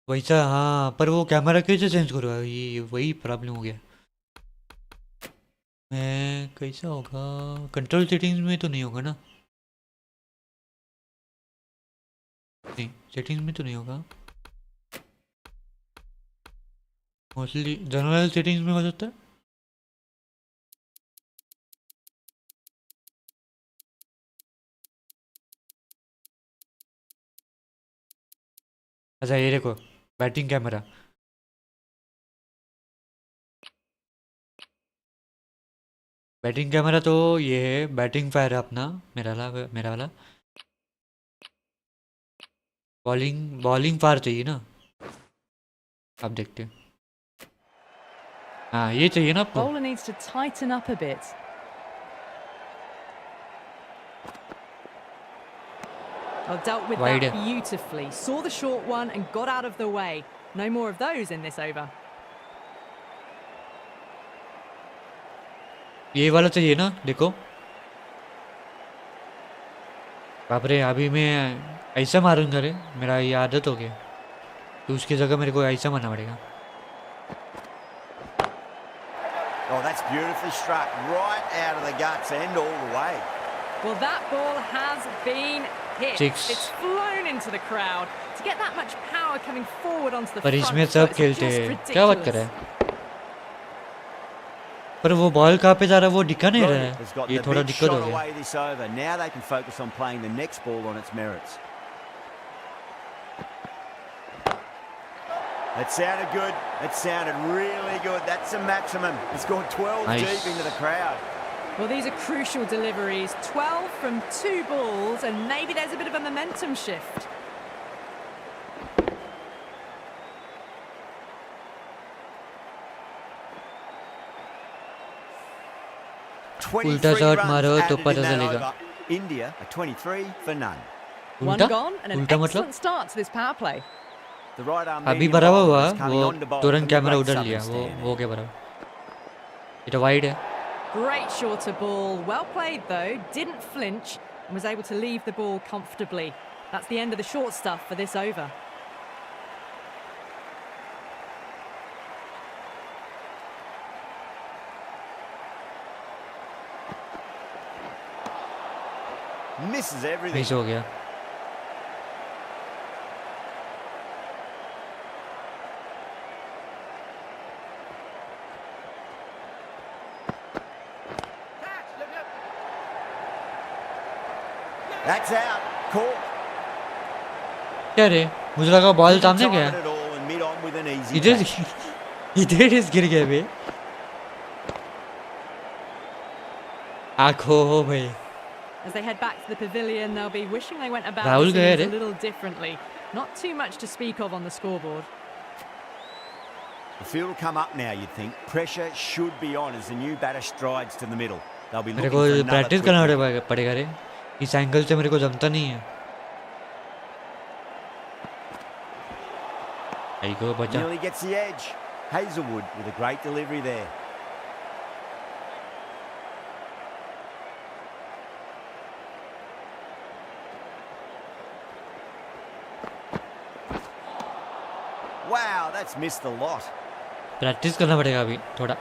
वैसा, हाँ, पर वो कैमरा कैसे चेंज करूँगा? ये वही प्रॉब्लम हो गया। मैं कैसा होगा? कंट्रोल सेटिंग्स में तो नहीं होगा ना? नहीं, सेटिंग्स में तो नहीं होगा। मोस्टली जनरल सेटिंग्स में हो सकता है। अच्छा, ये देखो, बैटिंग कैमरा। बैटिंग कैमरा तो ये है, बैटिंग फायर है अपना, मेरा वाला। बॉलिंग फायर चाहिए ना? आप देखते हैं। हाँ, ये चाहिए ना आपको।
Bowler needs to tighten up a bit. Well, dealt with
Wide.
that beautifully. Saw the short one and got out of the way. No more of those in this over.
ये वाला चाहिए ना, देखो। बाप रे, अभी मैं ऐसा मारूंगा रे, मेरा ये आदत हो गया। तो उसकी जगह मेरे को ऐसा मारना पड़ेगा।
Oh, that's beautifully struck right out of the guts and all the way.
Well, that ball has been hit.
6.
It's flown into the crowd. To get that much power coming forward onto the
पर
front
इसमें
foot,
सब
it's
खेलते
just
हैं, क्या बात कर रहा
ridiculous.
है? पर वो बॉल कहाँ पे जा रहा है, वो दिखा नहीं रहा
Roddick has
है।
got
ये
the
थोड़ा
big
दिक्कत हो
shot
गया।
away this over. Now they can focus on playing the next ball on its merits. That sounded good. That sounded really good. That's the maximum. It's gone 12
Nice.
deep into the crowd.
Well, these are crucial deliveries. 12 from 2 balls, and maybe there's a bit of a momentum shift.
उल्टा shot मारो तो
added
पता
in that
चलेगा।
over. India are 23 for none.
One
उल्टा?
gone, and an
उल्टा मतलब?
excellent start to this power play.
The right arm
अभी
medium
बराबर
bowler
हुआ,
is coming
वो
on to bowl
तुरंत
from the
कैमरा
great
उधर
southern
लिया, वो
stand.
हो गया बराबर। ये तो वाइड है।
Great shorter ball. Well played, though. Didn't flinch and was able to leave the ball comfortably. That's the end of the short stuff for this over.
Misses everything.
Miss हो गया।
That's out. Caught.
क्या रे, मुझे लगा ball सामने
Didn't
गया।
time it at all and mid on with an easy
इधर
catch.
इधर इस गिर गया बे। आँखों हो भाई।
As they head back to the pavilion, they'll be wishing they went about
Rahul
this innings
gaya
a
re.
little differently. Not too much to speak of on the scoreboard.
The field will come up now, you'd think. Pressure should be on as the new batter strides to the middle. They'll be
मेरे
looking
को
for another
practice
quick
करना
hit.
पड़ेगा रे। इस angle से मेरे को जमता नहीं है। आई को बचा।
Nearly gets the edge. Hazelwood with a great delivery there. Wow, that's missed a lot.
Practice करना पड़ेगा अभी थोड़ा।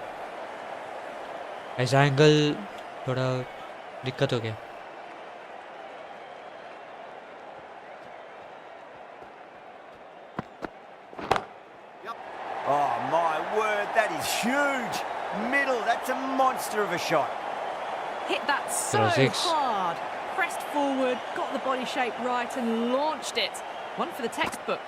ऐसा एंगल थोड़ा दिक्कत हो गया।
Oh my word, that is huge. Middle, that's a monster of a shot.
Hit that so
Throw 6.
hard. Pressed forward, got the body shape right and launched it. One for the textbook.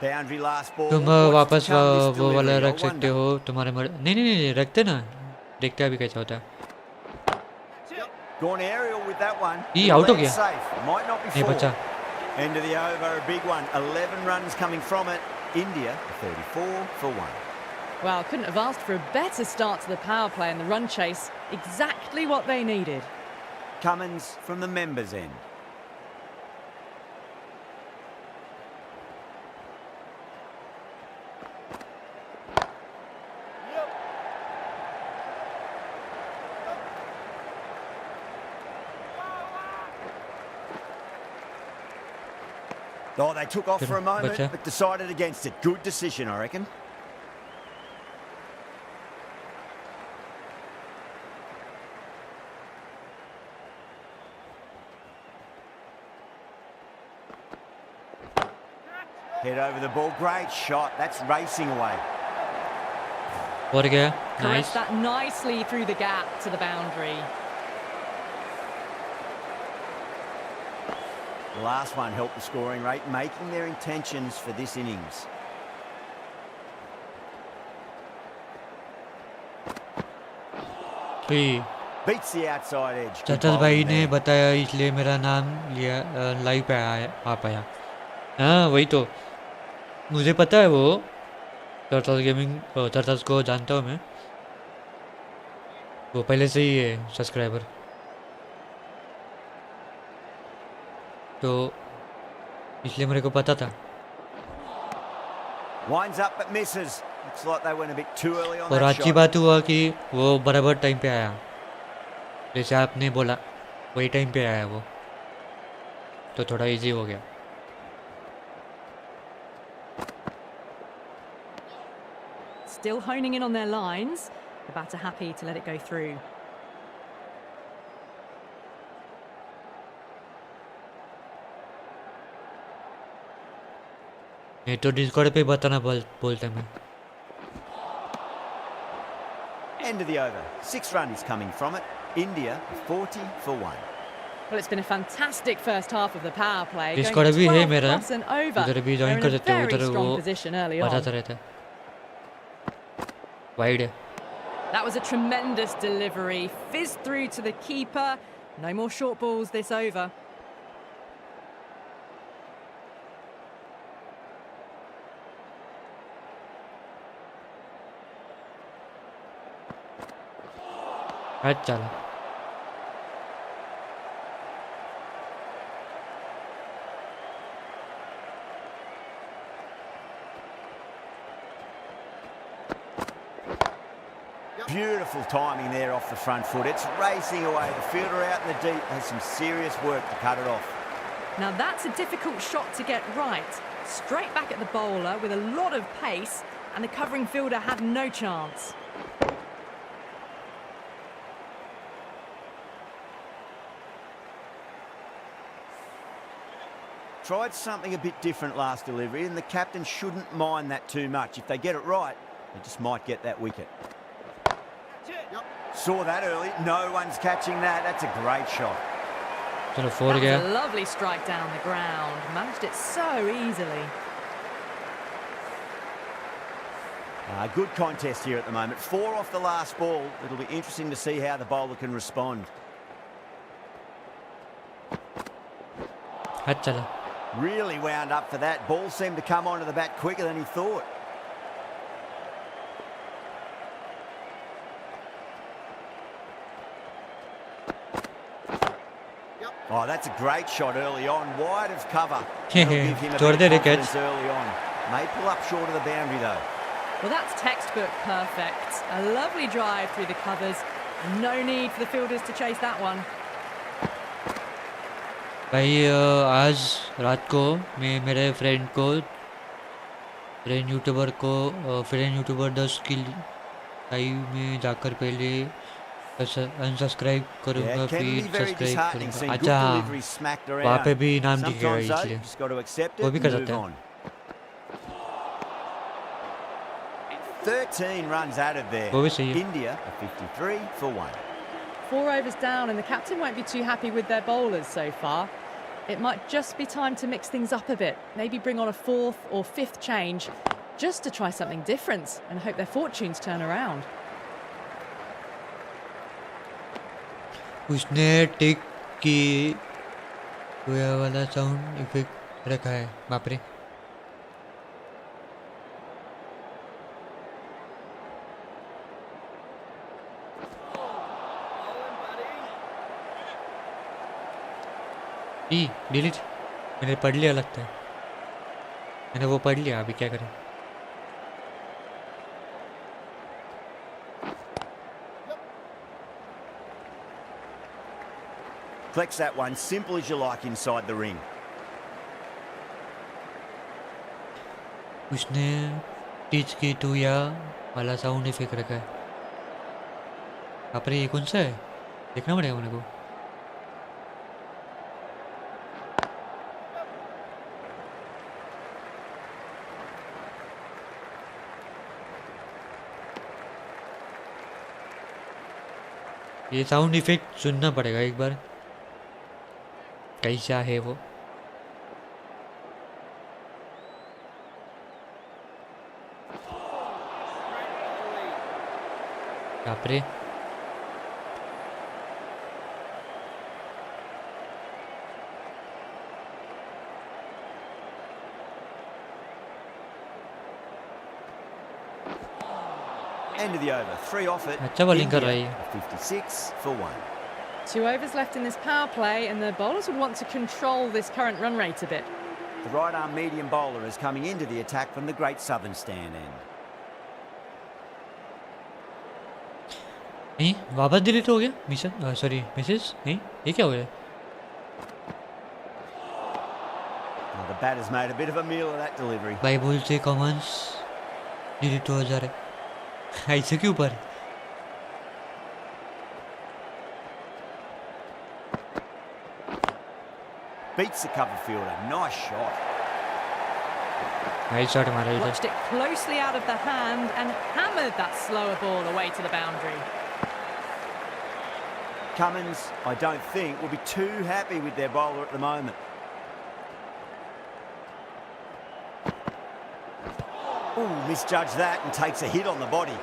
Boundary last ball.
तुम
What's to
वापस
come this
वो वाला
delivery, I
रख सकते
wonder?
हो तुम्हारे नहीं नहीं नहीं रखते ना, देखते हैं अभी कैसा होता है।
Gone aerial with that one.
He
It'll
out हो
land
गया।
safe. Might not be
नहीं
full.
बचा।
End of the over, a big one. 11 runs coming from it. India 34 for 1.
Well, couldn't have asked for a better start to the power play and the run chase. Exactly what they needed.
Cummins from the members' end. Oh, they took off for a moment,
Butcher.
but decided against it. Good decision, I reckon. Head over the ball. Great shot. That's racing away.
और गया।
Caressed
nice.
that nicely through the gap to the boundary.
The last one helped the scoring rate, making their intentions for this innings.
ठीक।
Beats the outside edge. Good
चतल भाई
bowling
ने
there.
बताया इसलिए मेरा नाम लिया, लाइव पे आ पाया। हाँ वही तो, मुझे पता है वो टर्टल गेमिंग, टर्टल्स को जानता हूँ मैं। वो पहले से ही है सब्सक्राइबर, तो इसलिए मेरे को पता था।
Winds up but misses. Looks like they went a bit too early on
और
that
अच्छी
shot.
बात हुआ कि वो बराबर टाइम पे आया, जैसे आपने बोला वही टाइम पे आया वो, तो थोड़ा इजी हो गया।
Still honing in on their lines. The batter happy to let it go through.
नहीं तो डिस्कॉर्ड पे बताना बोलते मैं।
End of the over. 6 runs coming from it. India 40 for 1.
Well, it's been a fantastic first half of the power play. Going
Discord भी है
12
मेरा,
plus and over.
उधर भी
They're
ज्वाइन
in
कर
a
सकते हो,
very
उधर वो
strong position early on.
बताता रहता है। वाइड है।
That was a tremendous delivery. Fizzed through to the keeper. No more short balls this over.
अच्छा चला।
Beautiful timing there off the front foot. It's racing away. The fielder out in the deep has some serious work to cut it off.
Now that's a difficult shot to get right. Straight back at the bowler with a lot of pace, and the covering fielder had no chance.
Tried something a bit different last delivery, and the captain shouldn't mind that too much. If they get it right, they just might get that wicket. Saw that early. No one's catching that. That's a great shot.
चलो 4
That
गया।
was a lovely strike down the ground. Managed it so easily.
Good contest here at the moment. 4 off the last ball. It'll be interesting to see how the bowler can respond.
अच्छा चला।
Really wound up for that. Ball seemed to come onto the bat quicker than he thought. Oh, that's a great shot early on. Wide of cover. That'll give him a
छोड़
bit
they
of
रे catch.
confidence early on. May pull up short of the boundary though.
Well, that's textbook perfect. A lovely drive through the covers. No need for the fielders to chase that one.
भाई आज रात को मैं मेरे friend YouTuber 10 की live में जाकर पहले अनसब्सक्राइब करूँगा,
Yeah, can be
फिर
very
सब्सक्राइब
disheartening
करूँगा।
seeing good
अच्छा
deliveries smacked around.
वहाँ पे भी इनाम दिखेगा
Sometimes though,
इसलिए
you just got to accept
वो
it
भी
and
कर
move
सकते हैं।
on. 13 runs added there.
वो भी सही है।
India are 53 for 1.
4 overs down, and the captain won't be too happy with their bowlers so far. It might just be time to mix things up a bit. Maybe bring on a 4th or 5th change, just to try something different and hope their fortunes turn around.
उसने टिक की हुआ वाला sound effect रखा है, बाप रे। Delete मैंने पढ़ लिया लगता है, मैंने वो पढ़ लिया, अभी क्या करें।
Flex that one, simple as you like inside the ring.
उसने टीच की टू या वाला साउंड इफेक्ट रखा है। बाप रे, ये कौन सा है, देखना पड़ेगा मेरे को। ये साउंड इफेक्ट सुनना पड़ेगा एक बार, कैसा है वो। बाप रे,
End of the over. 3 off it.
अच्छा bowling कर रहा है
India, 56 for 1.
2 overs left in this power play, and the bowlers would want to control this current run rate a bit.
The right arm medium bowler is coming into the attack from the Great Southern Stand end.
नहीं वापस delete हो गया mission sorry message नहीं ये क्या हो गया
Well, the batter's made a bit of a meal of that delivery.
भाई भूल से कमेंट्स डिलीट हो जा रहे ऐसे क्यों ऊपर
Beats the cover fielder. Nice shot.
Nice shot मारा इधर
Watched it closely out of the hand and hammered that slower ball away to the boundary.
Cummins, I don't think, will be too happy with their bowler at the moment. Ooh, misjudged that and takes a hit on the body.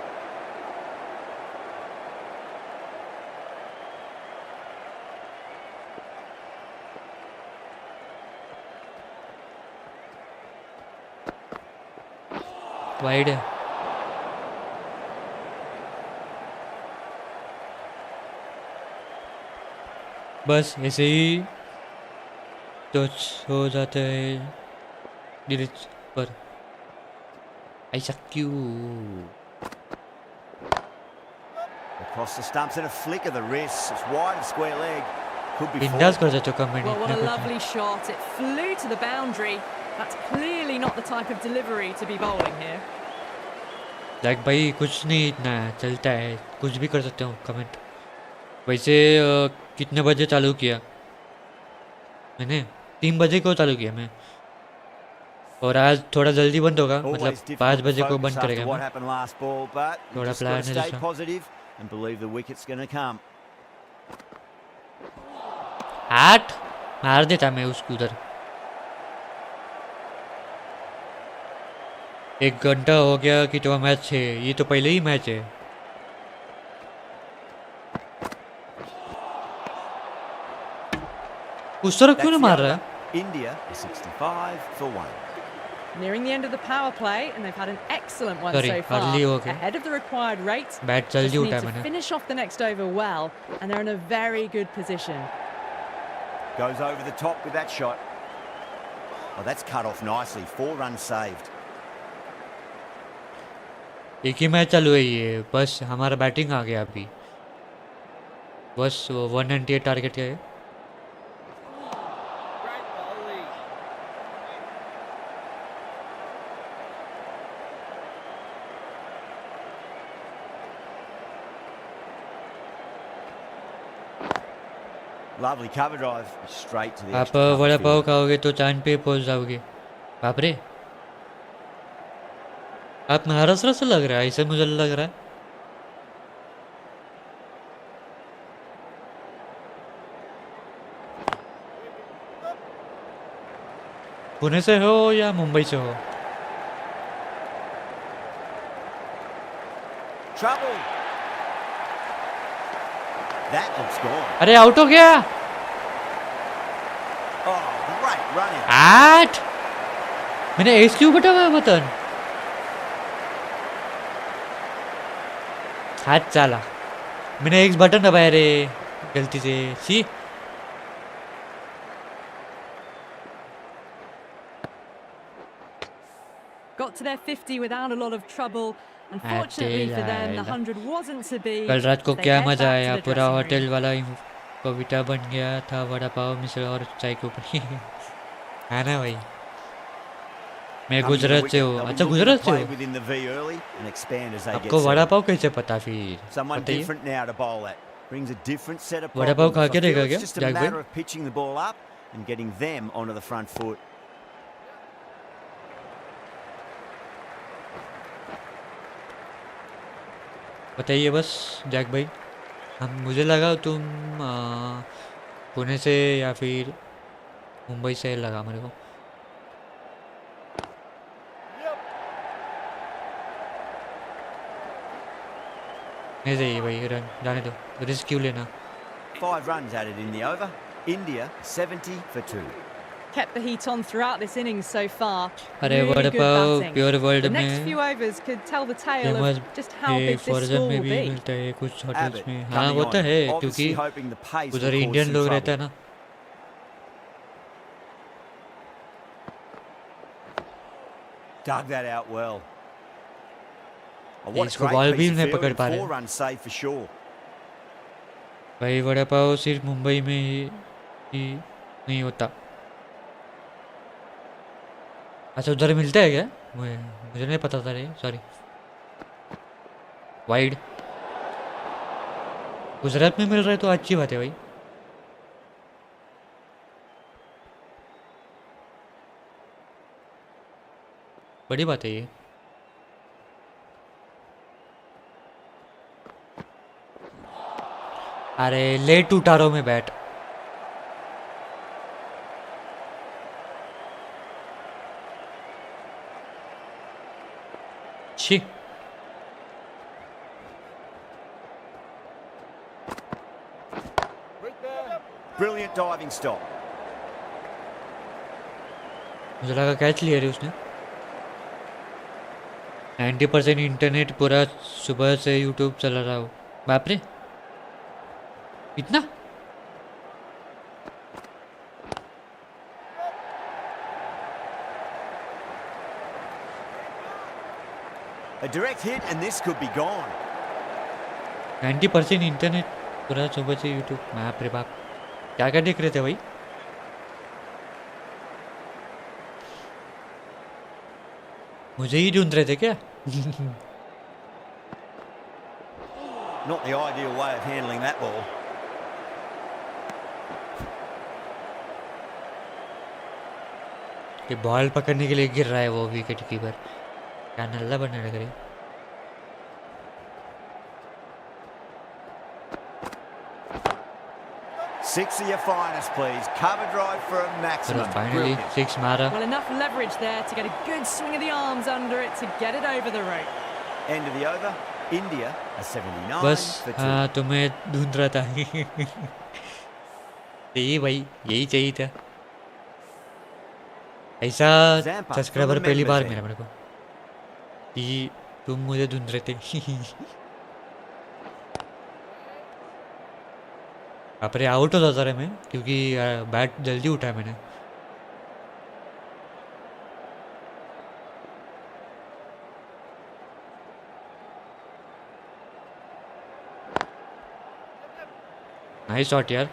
Wide है बस ऐसे ही touch हो जाता है delete पर ऐसा क्यों
Across the stumps and a flick of the wrist. It's wide and square leg. Could be
बिंदास
four.
कर सकते हो कमेंट
Well, what
इतना
a
कुछ
lovely shot. It flew to the boundary. That's clearly not the type of delivery to be bowling here.
Like भाई कुछ नहीं इतना चलता है कुछ भी कर सकते हो कमेंट वैसे कितने बजे चालू किया मैंने 3 बजे को चालू किया मैं और आज थोड़ा जल्दी बंद होगा
Always
मतलब
difficult
5
to
बजे को
focus
बंद
after
करेगा
what
मैं
happened last ball, but you
थोड़ा
just got
प्लान
to
है
stay
दूसरा
positive and believe the wicket's going to come.
आठ मार देता मैं उसको उधर 1 घंटा हो गया कि तो मैच है ये तो पहले ही मैच है उस तरफ क्यों
That's
ना
the
मार रहा
over.
है
India is 65 for 1.
Nearing the end of the power play, and they've had an excellent one
Sorry,
so far.
early हो गया
Ahead of the required rate.
Bat
Just
जल्दी
need
उठा
to
मैंने
finish off the next over well, and they're in a very good position.
Goes over the top with that shot. Oh, that's cut off nicely. 4 runs saved.
एक ही match चालू है ये बस हमारा batting आ गया अभी बस 198 टारगेट है
Lovely cover drive. Straight to the
आप
extra cover
vada pav
field.
खाओगे तो चांद पे पहुंच जाओगे बाप रे आप महाराष्ट्र से लग रहा है ऐसे मुझे लग रहा है पुणे से हो या मुंबई से हो
Trouble. That looks gone.
अरे आउट हो गया
Oh, great running.
8 मैंने एस क्यों बटा हुआ बटन हाथ चाला मैंने एक बटन दबाया रे गलती से सी
Got to their 50 without a lot of trouble. Unfortunately for them, the 100 wasn't to be.
कल रात को
They
क्या
head
मजा
back to
आया
the
पूरा
dressing
होटल
room.
वाला कविता बन गया था वड़ा पाव मिसल और चाय के ऊपर है ना भाई मैं
Coming to the
गुजरात से
wicket,
हूँ
they'll be
अच्छा
looking to
गुजरात से
play
हो
within the V early and expand as they get
आपको वड़ा
set.
पाव कैसे पता फिर
Someone
बताइए
different now to bowl at. Brings a different set of
vada pav
problems.
खा
I
के
feel
देखा
it's
क्या
just a
जाग भाई
matter of pitching the ball up and getting them onto the front foot.
बताइए बस जैक भाई हम मुझे लगा तुम पुणे से या फिर मुंबई से लगा मेरे को नहीं चाहिए भाई रन जाने दो रिस्क क्यों लेना
5 runs added in the over. India 70 for 2.
kept the heat on throughout this innings so far.
अरे
Really
vada
good
pav
batting.
Pure world
The next
में
few overs could tell the tale
famous
of just how
है,
big this
फॉर्जन
score
में
will
भी
be.
मिलता है कुछ hotels
Abbott
में। हाँ
coming
वो तो
on,
है
obviously
क्योंकि
hoping the pace
उधर
will cause
इंडियन
some
लोग
trouble.
रहता है ना।
Dug that out well. Oh, what a
इसको
great
बॉल भी
piece of
नहीं पकड़
fielding,
पा रहे।
4 runs saved for sure.
भाई वड़ा पाव सिर्फ मुंबई में ही नहीं होता। अच्छा उधर मिलता है क्या? मुझे नहीं पता था रे, सॉरी। वाइड गुजरात में मिल रहा है तो अच्छी बात है भाई। बड़ी बात है ये। अरे लेट उठा रहा हूँ मैं बैट। छी
Brilliant diving stop.
मुझे लगा कैच लिया रे उसने। 90% इंटरनेट पूरा सुबह से यूट्यूब चला रहा हो। बाप रे इतना।
A direct hit and this could be gone.
90% internet पूरा सुबह से यूट्यूब। बाप रे बाप क्या क्या देख रहे थे भाई? मुझे ही ढूंढ रहे थे क्या?
Not the ideal way of handling that ball.
कि बॉल पकड़ने के लिए गिर रहा है वो विकेट कीपर। क्या नल्ला बनने लग रही।
Six of your finest, please. Cover drive for a
चलो
maximum.
Finally
Brilliant.
6 मारा।
Well, enough leverage there to get a good swing of the arms under it to get it over the rope.
End of the over. India a 79
बस
for 2.
हाँ तुम्हें ढूंढ रहा था। यही भाई यही चाहिए था। ऐसा
Zampa
सब्सक्राइबर
from the
पहली बार
members
मिला मेरे को कि तुम मुझे ढूंढ रहे थे। अपने आउट हो जाता रहा मैं क्योंकि बैट जल्दी उठाया मैंने। नाइस शॉट यार।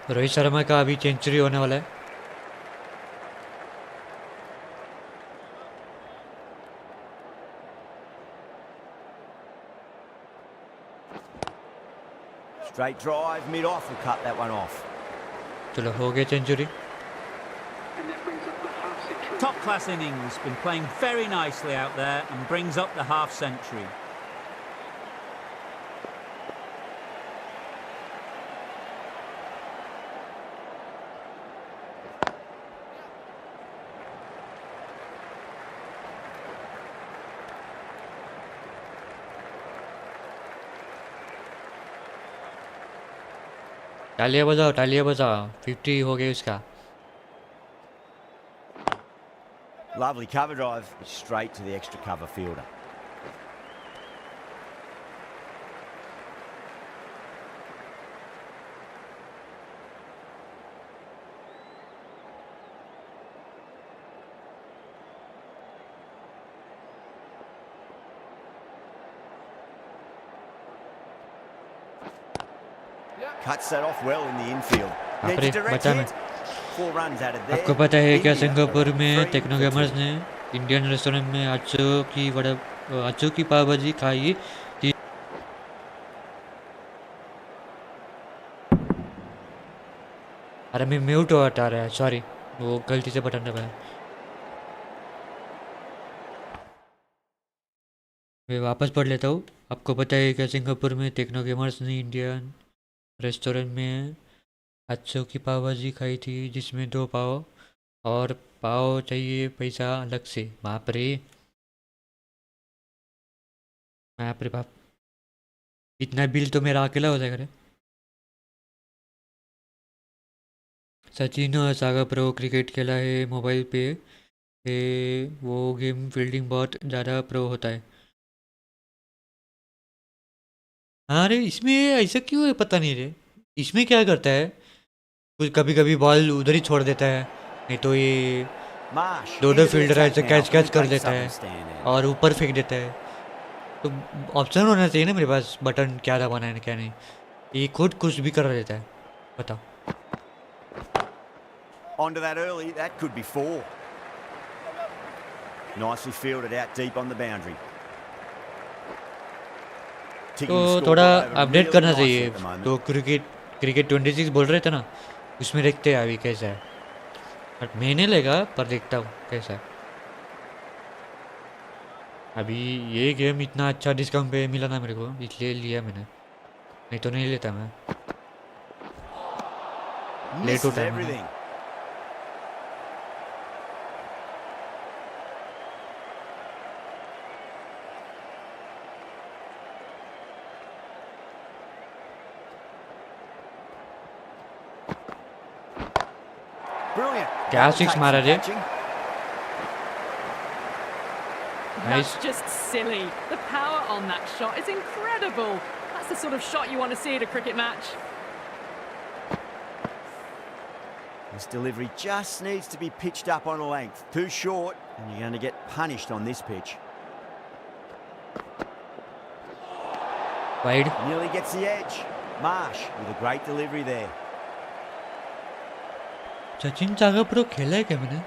रोहित शर्मा का अभी सेंचुरी होने वाला है।
Straight drive, mid-off will cut that one off.
चलो हो गया century.
Top class innings, been playing very nicely out there and brings up the half century.
तालियां बजाओ तालियां बजाओ। 50 हो गई उसका।
Lovely cover drive, straight to the extra cover fielder. Cuts that off well in the infield. Needs
अरे
a direct
बचा मैं।
hit. 4 runs added there.
आपको पता है क्या
India
सिंगापुर
looking
में
3
टेक्नो
for
गेमर्स
2.
ने इंडियन रेस्टोरेंट में आचो की पाव भाजी खाई थी। अरे मैं म्यूट हटा रहा है, सॉरी वो गलती से बटन दबाया। मैं वापस पढ़ लेता हूँ। आपको पता है क्या सिंगापुर में टेक्नो गेमर्स ने इंडियन रेस्टोरेंट में आचो की पाव भाजी खाई थी जिसमें 2 पाव और पाव चाहिए पैसा अलग से। बाप रे बाप रे बाप, इतना बिल तो मेरा अकेला हो जाएगा रे। सचिन सागा प्रो क्रिकेट खेला है मोबाइल पे। वो गेम फील्डिंग बहुत ज़्यादा प्रो होता है। हाँ, अरे इसमें ऐसा क्यों है पता नहीं रे। इसमें क्या करता है, कुछ कभी कभी बॉल उधर ही छोड़ देता है, नहीं तो ये
Marsh
दो
into the
फील्डर
attack
ऐसे
now
catch
for
catch
the
कर
Great
देता
Southern
है
standout.
और ऊपर फेंक देता है। तो ऑप्शन होना चाहिए ना मेरे पास, बटन क्या दबाना है क्या नहीं। ये खुद कुछ भी कर देता है, बताओ।
Onto that early, that could be 4. Nicely fielded out deep on the boundary.
तो
Ticking the
थोड़ा
scoreboard over
अपडेट
really
करना
nicely
चाहिए।
at the moment.
तो क्रिकेट क्रिकेट 26 बोल रहे थे ना, उसमें देखते हैं अभी कैसा है। बट महीने लेगा पर देखता हूँ कैसा है। अभी ये गेम इतना अच्छा डिस्काउंट पे मिला ना मेरे को, इसलिए लिया मैंने, नहीं तो नहीं लेता मैं। लेट
Misses
उठा है मैंने।
everything. Brilliant.
क्या
That'll
सिक्स
take
मारा
some
रे।
catching.
Nice.
That's just silly. The power on that shot is incredible. That's the sort of shot you want to see at a cricket match.
This delivery just needs to be pitched up on a length. Too short, and you're going to get punished on this pitch.
Wide.
Nearly gets the edge. Marsh with a great delivery there.
Sachin saga pro खेला है क्या मैंने?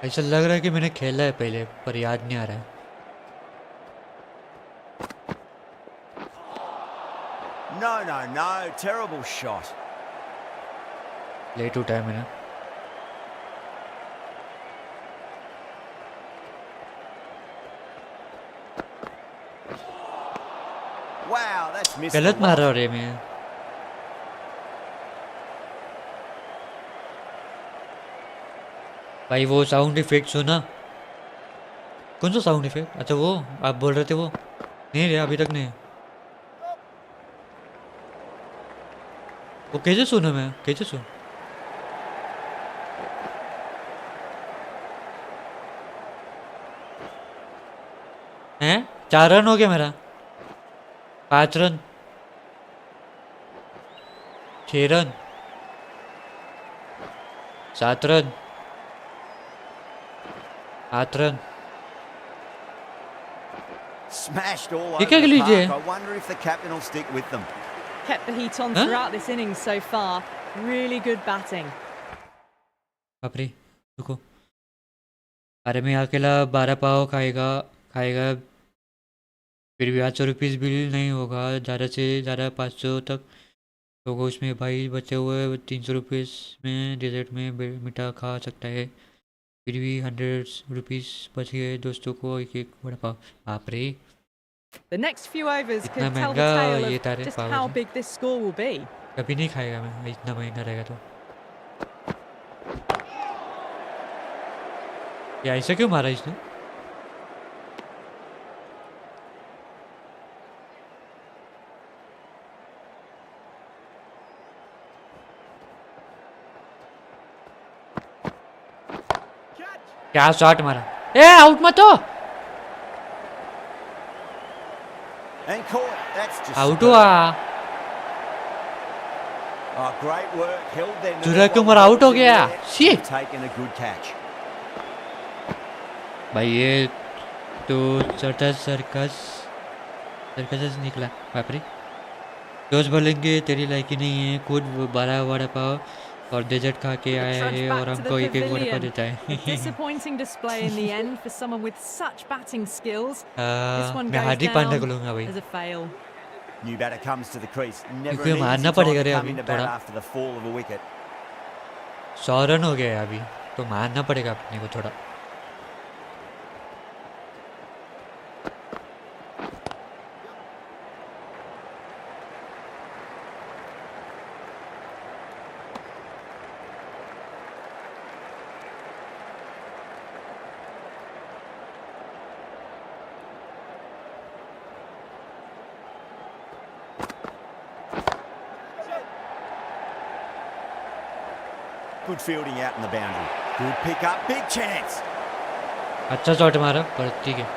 ऐसा लग रहा है कि मैंने खेला है पहले, पर याद नहीं आ रहा है।
No, no, no. Terrible shot.
Late उठा है मैंने।
Wow, that's missed the
गलत मार रहा
lot.
हूँ रे मैं। भाई वो साउंड इफेक्ट सुना? कौन सा साउंड इफेक्ट? अच्छा वो आप बोल रहे थे वो नहीं रे, अभी तक नहीं। वो कैसे सुना मैं, कैसे सुन? हैं? 4 रन हो गया मेरा। 5 run, 6 run, 7 run, 8 run.
Smashed all
ये
over
क्या
the
लीजिए?
park. I wonder if the captain will stick with them.
Kept the heat on
Huh?
throughout this innings so far. Really good batting.
बाप रे, रुको। अरे मैं अकेला 12 पाव खाएगा खाएगा, फिर भी 800 रुपीज़ बिल नहीं होगा। ज़्यादा से ज़्यादा 500 तक होगा उसमें। भाई बचे हुए 300 रुपीज़ में डेजर्ट में मीठा खा सकता है। फिर भी 100 रुपीज़ बच गए दोस्तों को एक एक बड़ा पाव। बाप रे,
The next few overs
इतना
could tell the
महंगा
tale
ये
of
तारे
just
पाव
how
से।
big this score will be.
कभी नहीं खाएगा मैं इतना महंगा रहेगा तो। या ऐसा क्यों मारा इसने? क्या शॉट मारा। ए आउट मत हो।
And caught. That's just
out
superb.
हुआ।
Oh, great work. Held them.
Surya Kumar out हो गया। She.
Taken a good catch.
भाई ये तो सर्कस निकला। बाप रे, दोस्त बोलेंगे तेरी लायकी नहीं है, खुद 12 वड़ा पाव और डेजर्ट खा के आया
Trudge
है
back
और
to the
हमको एक एक वड़ा पाव
pavilion.
देता
A
है।
disappointing display in the end for someone with such batting skills. This one
मैं
goes
हार्दिक पांड्या को
down
लूंगा भाई।
as a fail.
New batter comes to the crease. Never
क्योंकि
an
मारना
easy time
पड़ेगा
to
रे
come
अभी
into bat
थोड़ा।
after the fall of a wicket.
100 run हो गया है अभी, तो मारना पड़ेगा अपने को थोड़ा।
good fielding out in the boundary. Good pick up, big chance.
अच्छा शॉट मारा पर ठीक है।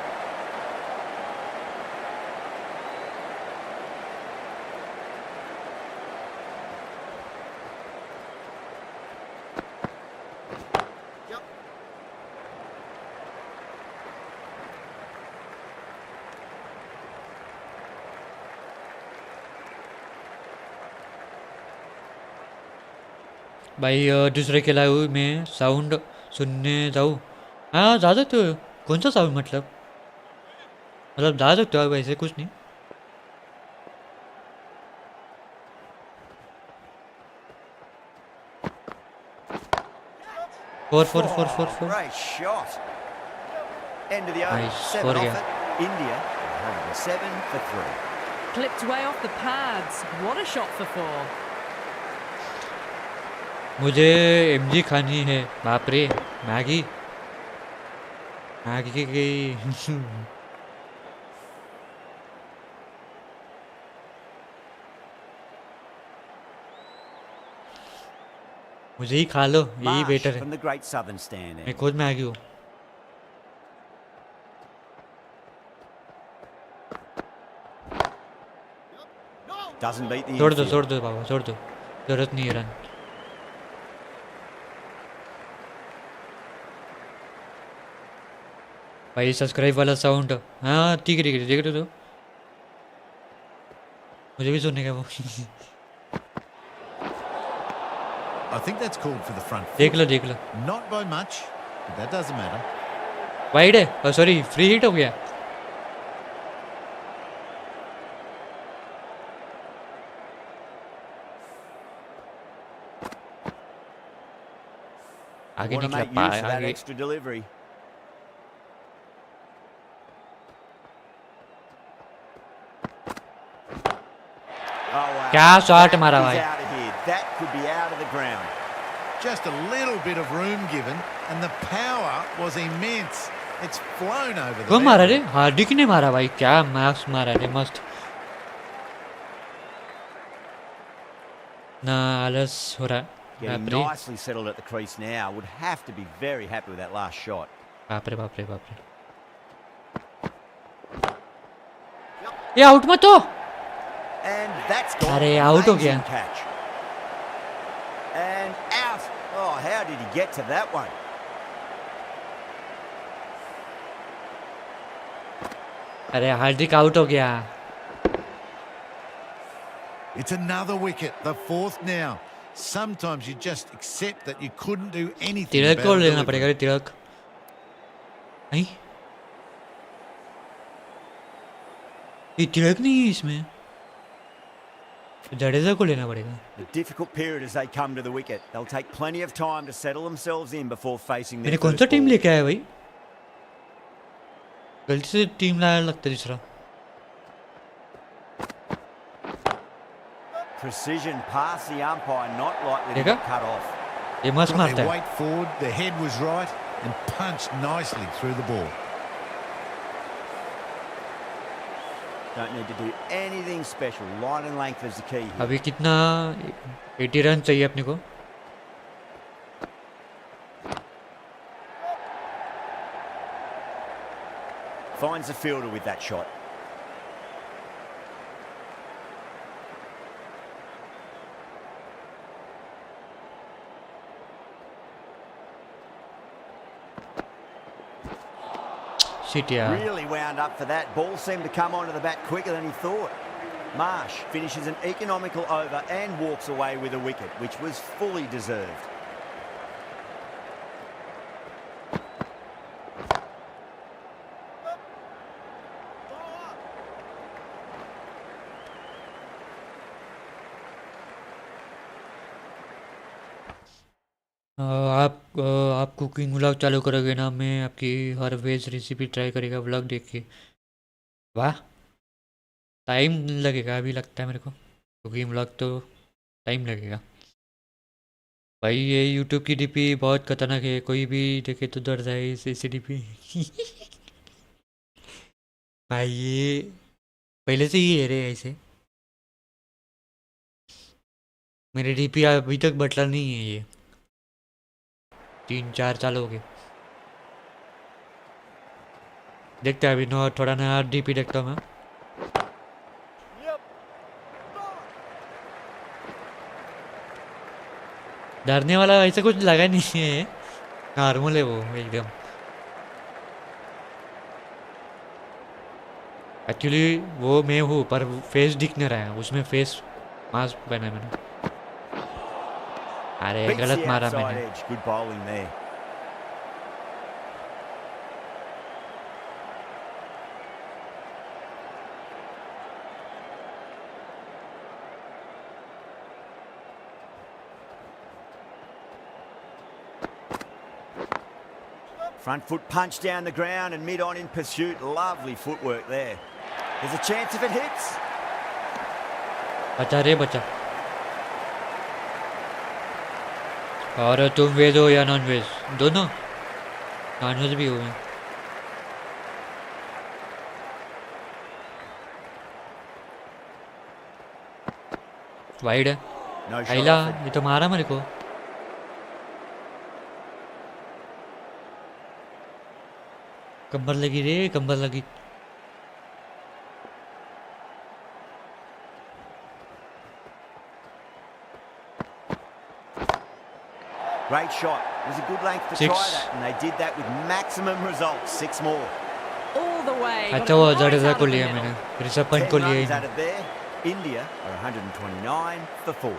भाई दूसरे के लाइव में साउंड सुनने जाऊँ? हाँ जा सकते हो। कौन सा साउंड मतलब जा सकते हो आप, ऐसे कुछ नहीं। Four four four four four
Great shot. End of the over.
Nice,
7
four
off
again.
it. India having a 7 for 3.
Clipped way off the pads. What a shot for 4.
मुझे एमजी खानी है। बाप रे, मैगी मैगी की गई। मुझे ही खा लो, यही
Marsh
बेटर है।
from the Great Southern Stand
मैं
there.
खुद मैगी हूँ।
Doesn't beat the
छोड़ दो
infield.
बाबा, छोड़ दो, जरूरत नहीं है रन। भाई सब्सक्राइब वाला साउंड, हाँ ठीक है देख रहे हो तो मुझे भी सुनने का वो।
I think that's called for the front
देख
foot.
Low
Not by much, but that doesn't matter.
Wide है, सॉरी फ्री हिट हो गया। आगे
Want to
निकला
make use of that
आगे।
extra delivery. Oh wow.
क्या शॉट
That
मारा
is
भाई।
out of here. That could be out of the ground.
Just a little bit of room given, and the power was immense. It's flown over the
कौन मारा रे?
boundary.
हार्दिक ने मारा भाई, क्या मैक्स मारा रे, मस्त। ना आलस हो रहा है।
Getting
बाप रे
nicely settled at the crease now. Would have to be very happy with that last shot.
बाप रे बाप रे बाप रे। ये आउट मत हो।
And that's gone.
अरे आउट हो गया।
Amazing catch. And out. Oh, how did he get to that one?
अरे हार्दिक आउट हो गया।
It's another wicket, the fourth now. Sometimes you just accept that you couldn't do anything
Tilak
about
को
a
लेना
delivery.
पड़ेगा रे, तिलक नहीं, ये तिलक नहीं है इसमें, जडेजा को लेना पड़ेगा।
A difficult period as they come to the wicket. They'll take plenty of time to settle themselves in before facing their
मैंने कौन सा
first
टीम
ball.
लेके आया भाई? गलती से टीम लाया लगता है दूसरा।
Precision past the umpire, not likely to
देखा?
get cut off.
ये मस्त
Got
मारता
their
है।
weight forward, the head was right, and punched nicely through the ball.
Don't need to do anything special. Line and length is the key here.
अभी कितना 80 run चाहिए अपने को।
Finds the fielder with that shot.
Shit यार।
Really wound up for that. Ball seemed to come onto the bat quicker than he thought. Marsh finishes an economical over and walks away with a wicket, which was fully deserved.
आप cooking vlog चालू करोगे ना, मैं आपकी हर veg recipe try करेगा vlog देख के। वाह, टाइम लगेगा, अभी लगता है मेरे को कुकिंग व्लॉग तो टाइम लगेगा भाई। ये यूट्यूब की डीपी बहुत खतरनाक है, कोई भी देखे तो डर जाए इस डीपी। भाई ये पहले से ही है रे ऐसे, मेरे डीपी अभी तक बटला नहीं है ये। 3-4 साल हो गए। देखते हैं अभी नो थोड़ा नया डीपी देखता हूँ मैं। डरने वाला ऐसा कुछ लगा नहीं है, नॉर्मल है वो एकदम। एक्चुअली वो मैं हूँ पर फेस दिख नहीं रहा है, उसमें फेस मास्क पहना है मैंने। अरे
Beats
गलत
the
मारा
outside
मैंने।
edge. Good bowling there. Front foot punch down the ground and mid on in pursuit. Lovely footwork there. There's a chance if it hits.
बचा रे बचा। और तुम वेज हो या नॉन वेज? दोनों? नॉन वेज भी हो मैं। वाइड है।
No shot
आइला
offered.
ये तो मारा मेरे को। कंबर लगी रे, कंबर लगी।
Great shot. It was a good length to
6.
try that, and they did that with maximum results. 6 more.
All the way. got
अच्छा
it
वो
right
जडेजा
out
को
of the
लिया
middle.
मैंने, ऋषभ पंत
10
को लिया ही
runs
नहीं।
added there. India are 129 for 4.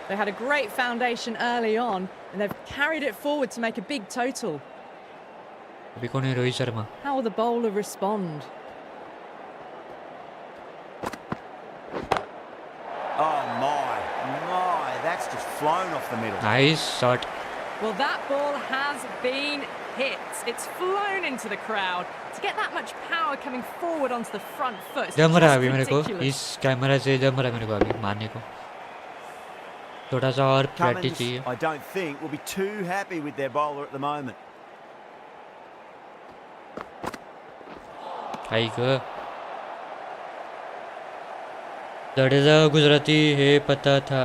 They had a great foundation early on, and they've carried it forward to make a big total.
अभी कौन है? Rohit Sharma.
How will the bowler respond?
Oh my, that's just flown off the middle.
Nice shot.
Well, that ball has been hit. It's flown into the crowd. To get that much power coming forward onto the front foot, it's
जम रहा है
just
अभी मेरे को,
ridiculous.
इस camera से जम रहा है मेरे को अभी मारने को। थोड़ा सा और प्रैक्टिस
Cummins,
चाहिए।
I don't think, will be too happy with their bowler at the moment.
Hike Jadeja Gujarati है पता था।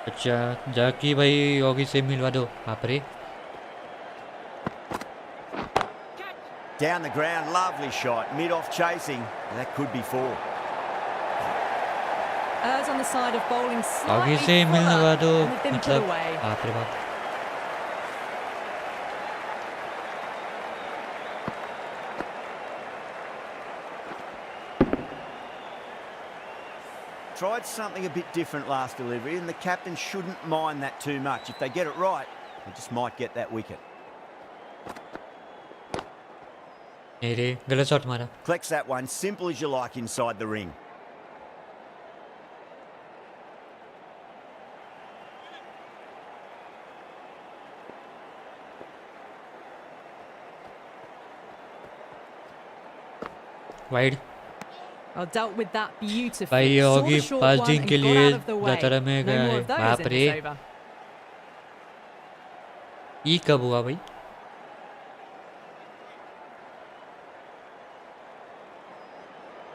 अच्छा जाकी भाई योगी से मिलवा दो। बाप रे।
Down the ground, lovely shot. Mid-off chasing. That could be 4.
Errs on the side of bowling
Yogi
slightly
से मिलवा
fuller,
दो
and they've been put
मतलब
away.
बाप रे बाप।
Tried something a bit different last delivery, and the captain shouldn't mind that too much. If they get it right, they just might get that wicket.
नहीं रे, गलत shot मारा।
Collects that one, simple as you like inside the ring.
Wide.
Well, dealt with that beautifully.
भाई
Saw
Yogi
the short
5
one
दिन
and
के
got
लिए
out of the way.
जातरा में
No
गया
more
है।
of those
बाप
in
रे,
this over.
ये कब हुआ भाई?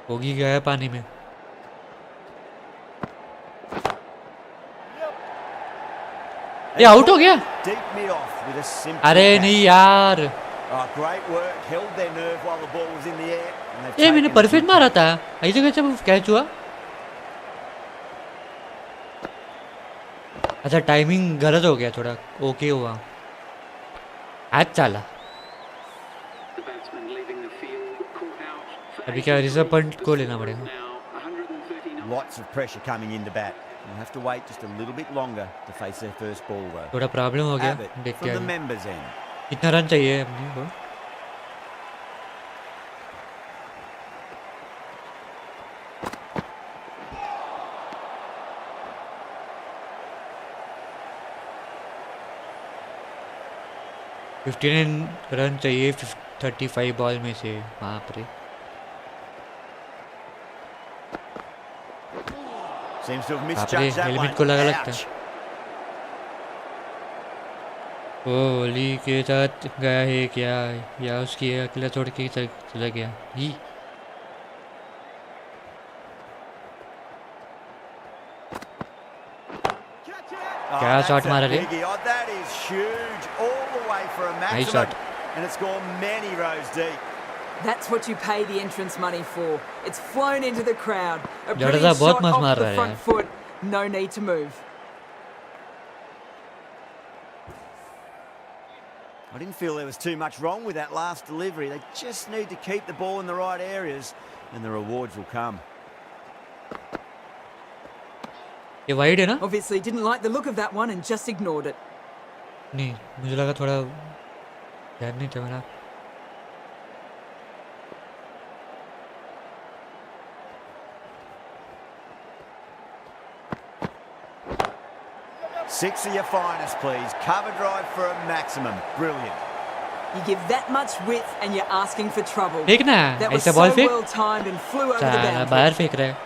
होगी गया है पानी में। ये आउट हो गया?
Deep mid-off with a simple
अरे
catch.
नहीं यार,
Oh, great work. Held their nerve while the ball was in the air. And they've
ये मैंने
taken a
परफेक्ट
good
मारा
catch.
था, ऐसे कैसे कैच हुआ? अच्छा टाइमिंग गलत हो गया थोड़ा, ओके हुआ। आज चाला। अभी क्या ऋषभ पंत को लेना पड़ेगा।
Lots of pressure coming in the bat. You'll have to wait just a little bit longer to face their first ball, though.
थोड़ा प्रॉब्लम हो गया,
Abbott
देखते
from the
हैं
members' end.
कितना रन चाहिए अपने को। फिफ्टीन रन चाहिए 35 बॉल में से। बाप रे।
Seems to have
बाप रे,
misjudged that
हेलमेट
one.
को लगा लगता
Ouch.
है। कोहली के साथ गया है क्या, या उसकी अकेला छोड़ के चला गया ही?
Oh,
क्या
that's
शॉट
a
मारा रे
biggie. Oh, that is huge. All the way for a
nice
maximum.
Shot
And it's gone many rows deep.
That's what you pay the entrance money for. It's flown into the crowd. A
Jadeja
brilliant
बहुत
shot
मस्त
off
मार
the
रहा है
front
यार
foot. No need to move.
I didn't feel there was too much wrong with that last delivery. They just need to keep the ball in the right areas and the rewards will come.
ये wide है ना
Obviously didn't like the look of that one and just ignored it.
नहीं मुझे लगा थोड़ा ध्यान नहीं था मेरा
Six of your finest, please. Cover drive for a maximum. Brilliant.
You give that much width and you're asking for trouble.
फेंकना
That was
ऐसा
so
बॉल फेंक
well timed and flew over the
साला
boundary.
बाहर फेंक रहा है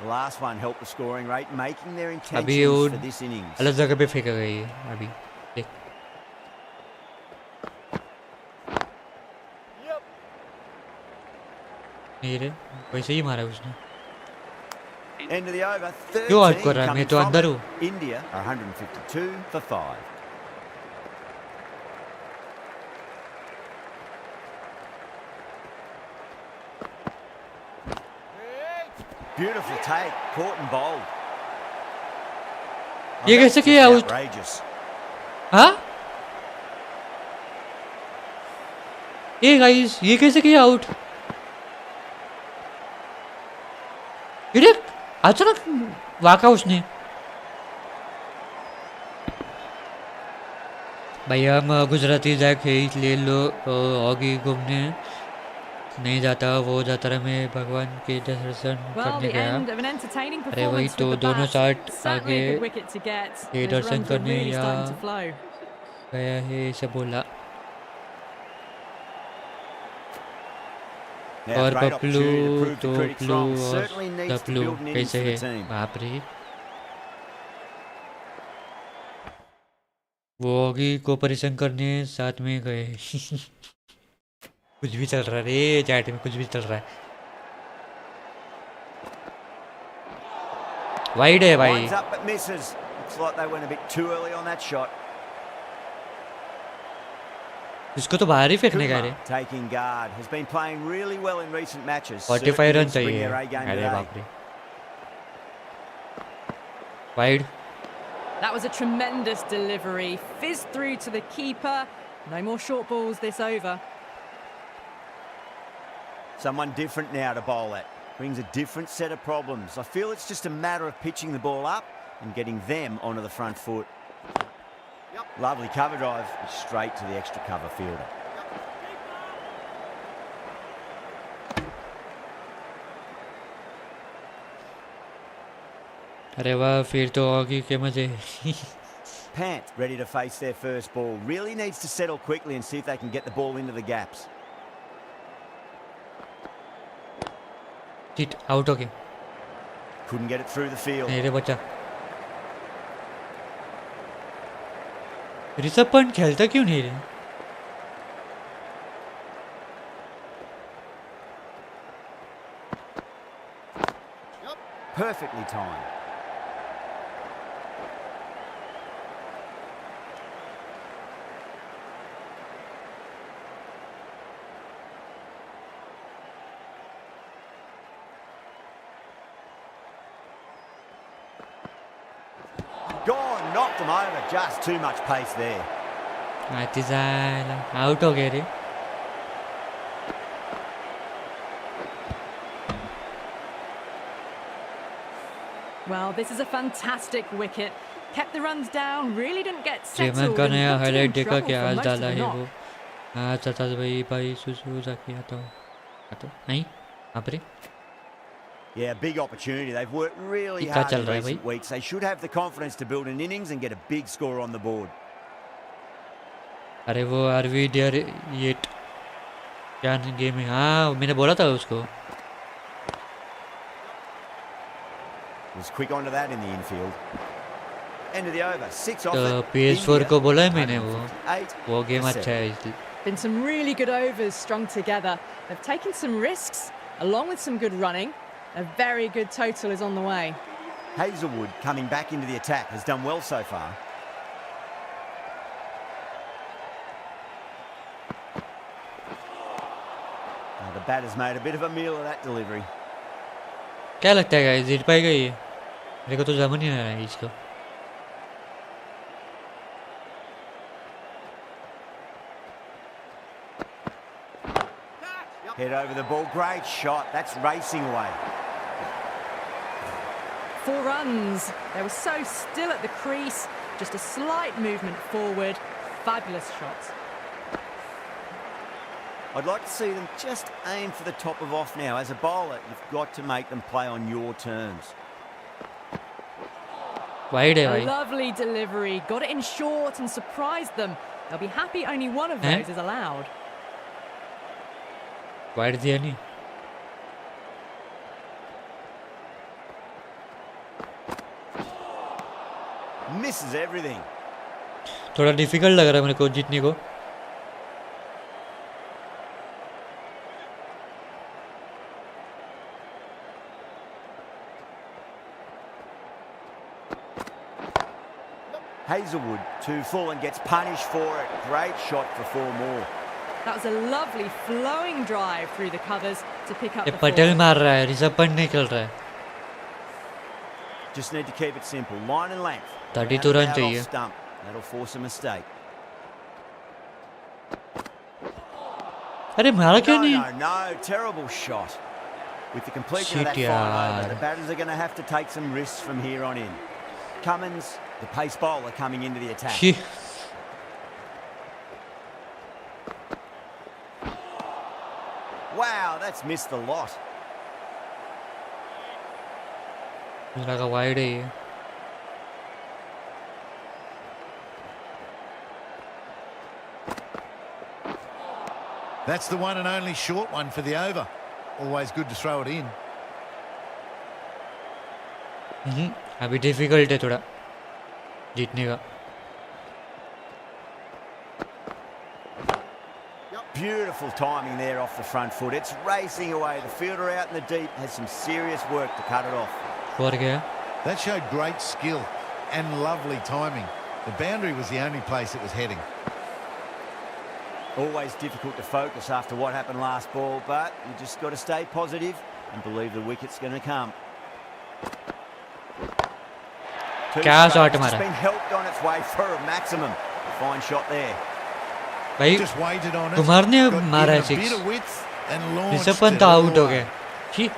The last one helped the scoring rate, making their
अभी वो
intentions for this innings.
अलग जगह पे फेंका गया ये अभी देख नहीं रे वैसे ही मारा उसने
End of the over.
क्यों आउट कर
13
रहा है मैं
coming
तो
from
अंदर
it.
हूँ
India 152 for 5. Beautiful take, caught and bowled. Oh,
ये
that's
कैसे
just
किया आउट
outrageous.
हाँ ये गाइस ये कैसे किया आउट ये देख अचानक वाका उसने भाई हम गुजराती जैक है इसलिए लोग ऑगी घूमने नहीं जाता वो जाता रहा मैं भगवान के दर्शन
Well,
करने
the
गया
end of an entertaining
अरे वही
performance
तो
with the
दोनों
bat.
साइड
Certainly
आगे
a good wicket to get.
ये
Those
दर्शन
runs are
करने
really
या
starting to flow.
गया है ऐसे बोला
Now,
और
great
Paplu
opportunity to prove
तो
the critics
पपलू
wrong.
और
Certainly needs to
डपलू
build an innings
कैसे
for
है
the team.
बाप रे वो होगी कोऑपरेशन करने साथ में गए कुछ भी चल रहा है रे चैट में कुछ भी चल रहा है वाइड है भाई
Lines up but misses. Looks like they went a bit too early on that shot.
इसको तो बाहर ही फेंकने का रे
Kumar, taking guard, has been playing really well in recent matches.
45
Certainly
run
needs to bring
चाहिए
their A game
अरे
today.
बाप रे wide
That was a tremendous delivery. Fizzed through to the keeper. No more short balls this over.
Someone different now to bowl at. Brings a different set of problems. I feel it's just a matter of pitching the ball up and getting them onto the front foot. Lovely cover drive, straight to the extra cover fielder.
अरे वाह फिर तो होगी के मजे
Pant ready to face their first ball. Really needs to settle quickly and see if they can get the ball into the gaps.
Chit out हो गया
Couldn't get it through the field.
नहीं रे बच्चा ऋषभ पंत खेलता क्यों नहीं रे
Perfectly timed. Gone, knocked them over. Just too much pace there.
आती जायला आउट हो गया रे
Well, this is a fantastic wicket. Kept the runs down, really didn't get
श्रीमान
settled.
का
and
नया
looked
हाईलाइट
in
देखा
trouble
कि
for
आज
most of
डाला
the
है
knock.
वो हाँ चाचा भाई भाई सुसु जाके आता हूँ नहीं आप रे
Yeah, big opportunity. They've worked really
ये क्या
hard
चल
in
रहा है
recent
भाई
weeks. They should have the confidence to build an innings and get a big score on the board.
अरे वो आरवी डियर ये क्या गेम है हाँ मैंने बोला था उसको
Was quick onto that in the infield. End of the over. 6 off
तो
it.
PS4
India,
को बोला है मैंने
158
वो गेम
for
अच्छा
7.
है इसलिए
Been some really good overs strung together. They've taken some risks, along with some good running. A very good total is on the way.
Hazelwood coming back into the attack has done well so far. Now the batter's made a bit of a meal of that delivery.
क्या लगता है guys, जीत पाएगा ये? मेरे को तो समझ नहीं आ रहा है इसको.
Head over the ball, great shot. That's racing away.
4 runs. They were so still at the crease. Just a slight movement forward. Fabulous shots.
I'd like to see them just aim for the top of off now. As a bowler, you've got to make them play on your terms.
Wide है
A
भाई.
lovely delivery. Got it in short and surprised them. They'll be happy only one of those is allowed.
Wide दिया नहीं.
Misses everything.
थोड़ा difficult लग रहा है मेरे को जीतने को.
Hazelwood too full and gets punished for it. Great shot for 4 more.
That was a lovely flowing drive through the covers to pick up
ये
the
पटेल
4.
मार रहा है, ऋषभ पंत नहीं खेल रहा है.
Just need to keep it simple. Line and length.
32 run
Out
चाहिए.
off stump. That'll force a mistake.
अरे मारा क्यों
No,
नहीं?
no, no. Terrible shot. With the completion of
Shit,
that final over,
yaar.
the batters are going to have to take some risks from here on in. Cummins, the pace bowler, coming into the attack.
She.
Wow, that's missed the lot.
मुझे लगा wide है ये.
That's the one and only short one for the over. Always good to throw it in.
अभी difficult है थोड़ा जीतने का.
Beautiful timing there off the front foot. It's racing away. The fielder out in the deep has some serious work to cut it off.
और क्या?
That showed great skill and lovely timing. The boundary was the only place it was heading.
Always difficult to focus after what happened last ball, but you just got to stay positive and believe the wicket's going to come.
क्या shot
It's
मारा?
been helped on its way for a maximum. Fine shot there.
भाई
Just waited on it.
Kumar ने
got
मारा
in
है
a bit
6.
of width and launched
Rishabh Pant
it
out
all
हो
away.
गए. She.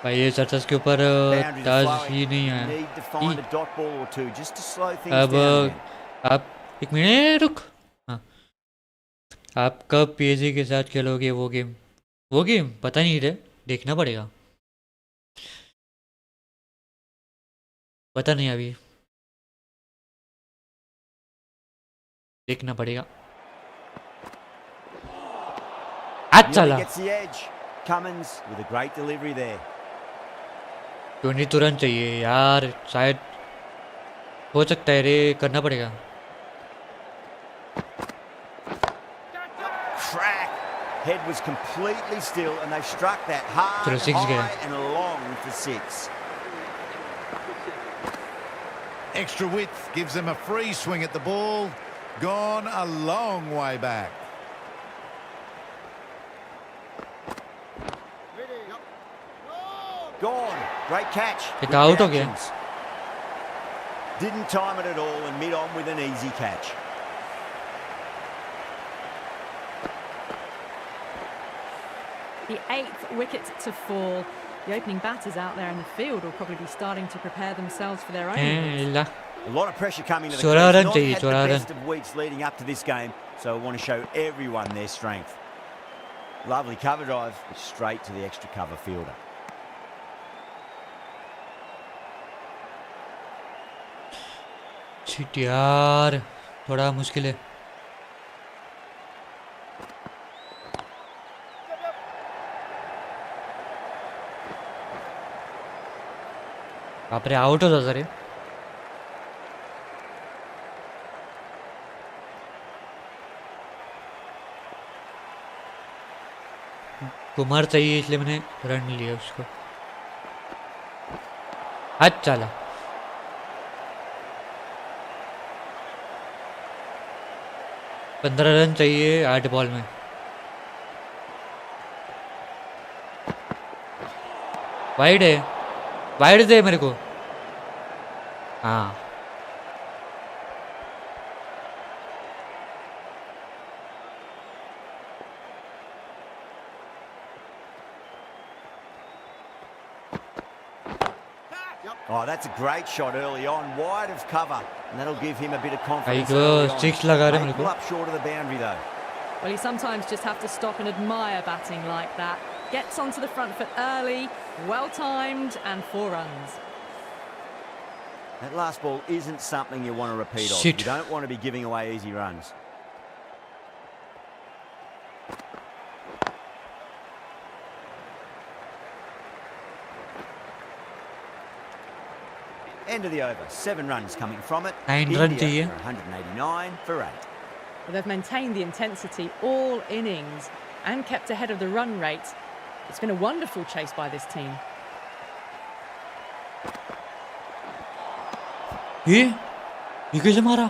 भाई ये सर्चस के ऊपर
Boundaries are
टच
flowing.
ही नहीं
You
है.
need to find a dot ball or two just to slow things
अब
down again.
आप एक मिनट रुक. हाँ, आप कब पीएसजी के साथ खेलोगे वो गेम? वो गेम पता नहीं रे, देखना पड़ेगा. पता नहीं अभी, देखना पड़ेगा. आज
Nearly
चला.
gets the edge. Cummins with a great delivery there.
20 तुरंत चाहिए यार, शायद हो सकता है रे, करना पड़ेगा.
Crack. Head was completely still and they struck that hard,
चलो 6 गया.
high and long for 6.
Extra width gives them a free swing at the ball. Gone a long way back.
Gone. Great catch.
It's
With
out again.
reactions. Didn't time it at all and mid on with an easy catch.
The 8th wicket to fall. The opening batters out there in the field will probably be starting to prepare themselves for their own innings.
ला.
A lot of pressure coming to the
16
crease.
Run
Not
चाहिए,
had the
16
best of weeks leading up to this game, so I want to show everyone their strength. Lovely cover drive, straight to the extra cover fielder.
Shit यार, थोड़ा मुश्किल है. बाप रे, out हो जाता रे. कुमार चाहिए इसलिए मैंने रन लिया उसको। आज चला 15 रन चाहिए 8 बॉल में। वाइड है, वाइड दे मेरे को। हाँ
Oh, that's a great shot early on, wide of cover, and that'll give him a bit of
भाई
confidence
को
early on.
6 लगा रहे
May
मेरे
pull
को।
up short of the boundary though.
Well, you sometimes just have to stop and admire batting like that. Gets onto the front foot early, well timed, and 4 runs.
That last ball isn't something you want to repeat of.
Shit.
You don't want to be giving away easy runs. End of the over. 7 runs coming from it.
9 run
India
चाहिए।
for 189 for 8.
Well, they've maintained the intensity all innings and kept ahead of the run rate. It's been a wonderful chase by this team.
ये कैसे मारा?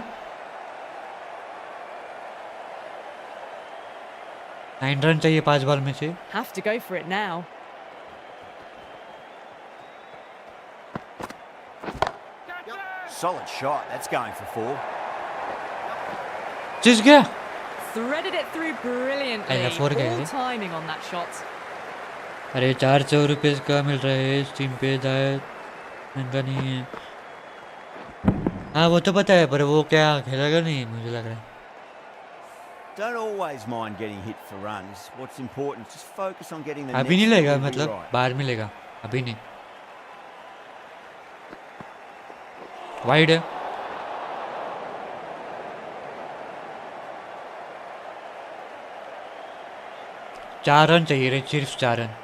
9 run चाहिए 5 ball में से।
Have to go for it now.
Solid shot. That's going for 4.
चिस गया।
Threaded it through brilliantly.
I four गए
All
थे।
timing on that shot.
अरे 400 रुपये का मिल रहा है इस टीम पे, शायद महंगा नहीं है। हाँ वो तो पता है, पर वो क्या खेलेगा नहीं मुझे लग रहा है।
Don't always mind getting hit for runs. What's important is just focus on getting the
अभी नहीं
next
लेगा,
delivery
मतलब
right.
बाद में लेगा, अभी नहीं। वाइड है। चार रन चाहिए रे, सिर्फ 4 run.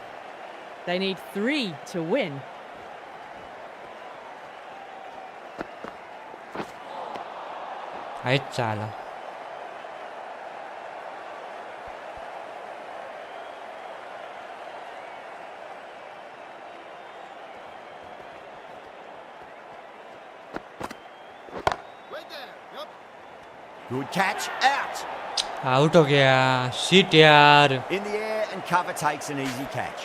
They need 3 to win.
आए चाला।
Good catch. Out.
आउट हो गया, शिट यार।
In the air and cover takes an easy catch.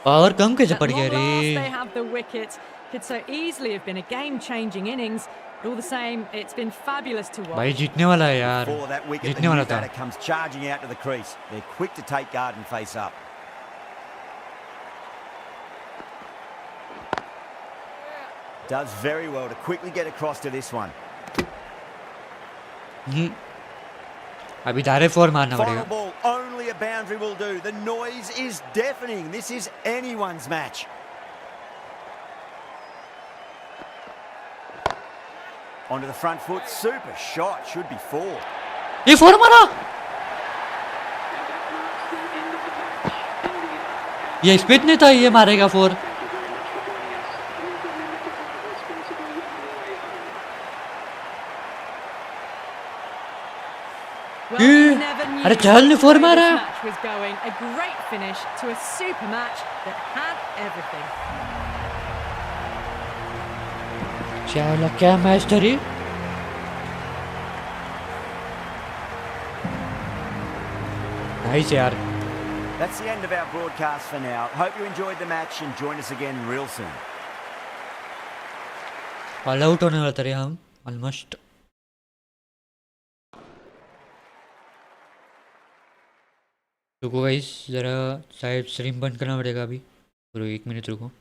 Power कम कैसे
At
पड़ गया
long last, they
रे?
have the wicket. Could so easily have been a game-changing innings, but all the same, it's been fabulous to watch.
भाई जीतने वाला है यार,
Before that wicket, the
जीतने वाला
new
था।
batter comes charging out to the crease. They're quick to take guard and face up. Does very well to quickly get across to this one.
अभी धारे 4 मारना
Final
पड़ेगा।
ball, only a boundary will do. The noise is deafening. This is anyone's match. Onto the front foot, super shot, should be 4.
ये 4 मारा। ये speed नहीं था, ये मारेगा 4।
Well, you never knew
अरे चहल ने 4
where
मारा।
this match was going. A great finish to a super match that had everything.
चलो क्या मैच था रे? नाइस यार।
That's the end of our broadcast for now. Hope you enjoyed the match and join us again real soon.
All out होने वाला था रे हम, ऑलमोस्ट। रुको गाइस, ज़रा शायद स्ट्रीम बंद करना पड़ेगा अभी। रुको 1 मिनट रुको।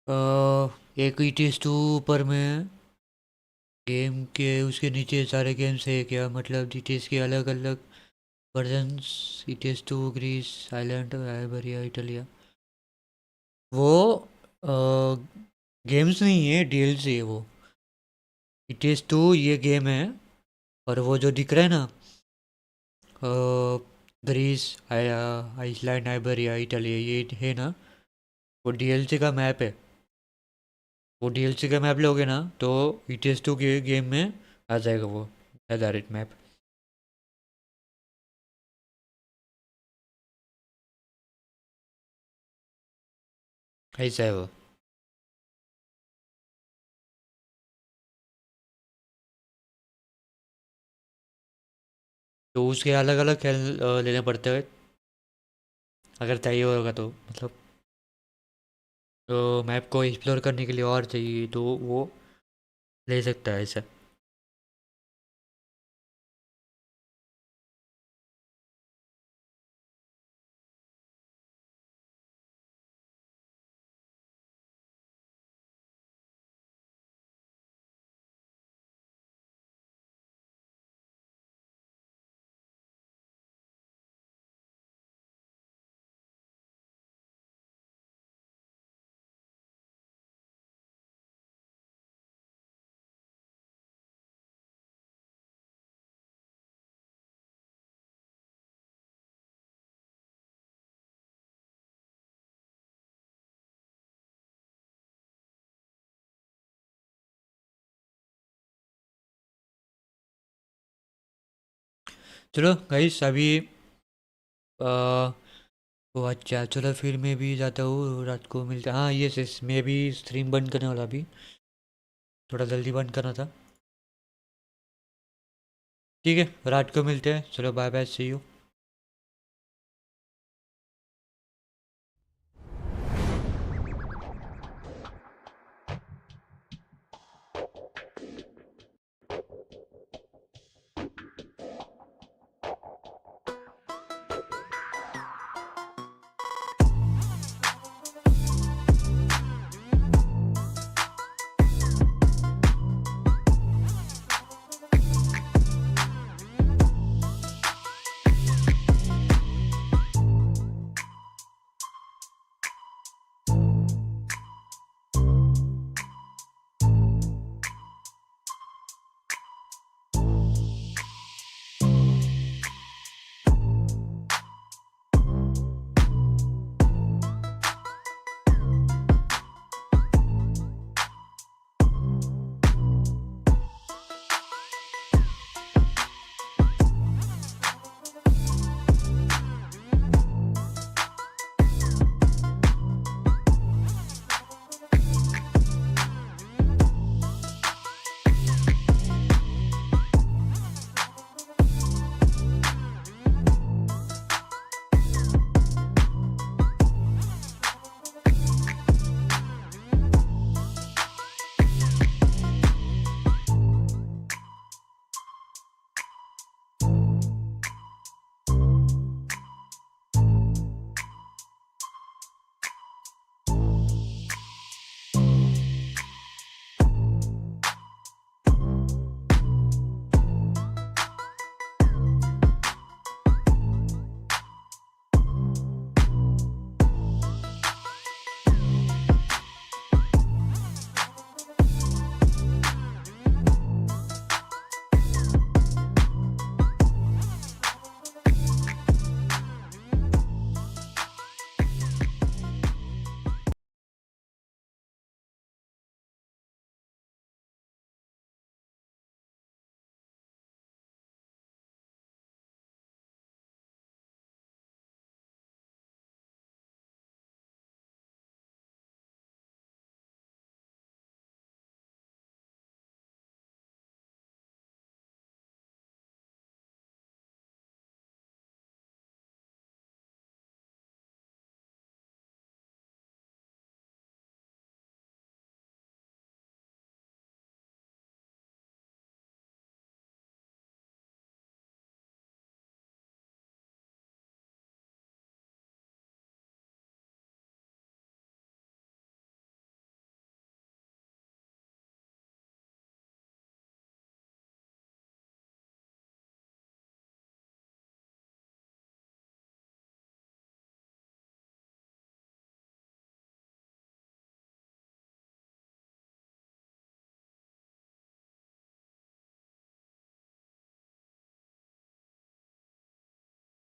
एक ETS2 पर में गेम के उसके नीचे सारे गेम्स है क्या, मतलब ETS के अलग अलग versions, ETS2 Greece island Iberia Italia, वो गेम्स नहीं है, DLC है वो। ETS2 ये गेम है, और वो जो दिख रहा है ना, ग्रीस आइसलैंड आइबेरिया इटालिया, ये है ना, वो DLC का मैप है। वो DLC का मैप लोगे ना तो ETS2 के गेम में आ जाएगा वो आधारित मैप। ऐसा है वो। तो उसके अलग अलग खेल लेने पड़ते हैं अगर चाहिए होगा तो, मतलब तो मैप को एक्सप्लोर करने के लिए और चाहिए तो वो ले सकता है ऐसा। चलो गाइस अभी तो अच्छा चलो फिर मैं भी जाता हूँ, रात को मिलता, हाँ ये मैं भी स्ट्रीम बंद करने वाला अभी, थोड़ा जल्दी बंद करना था। ठीक है रात को मिलते हैं, चलो बाय बाय सी यू।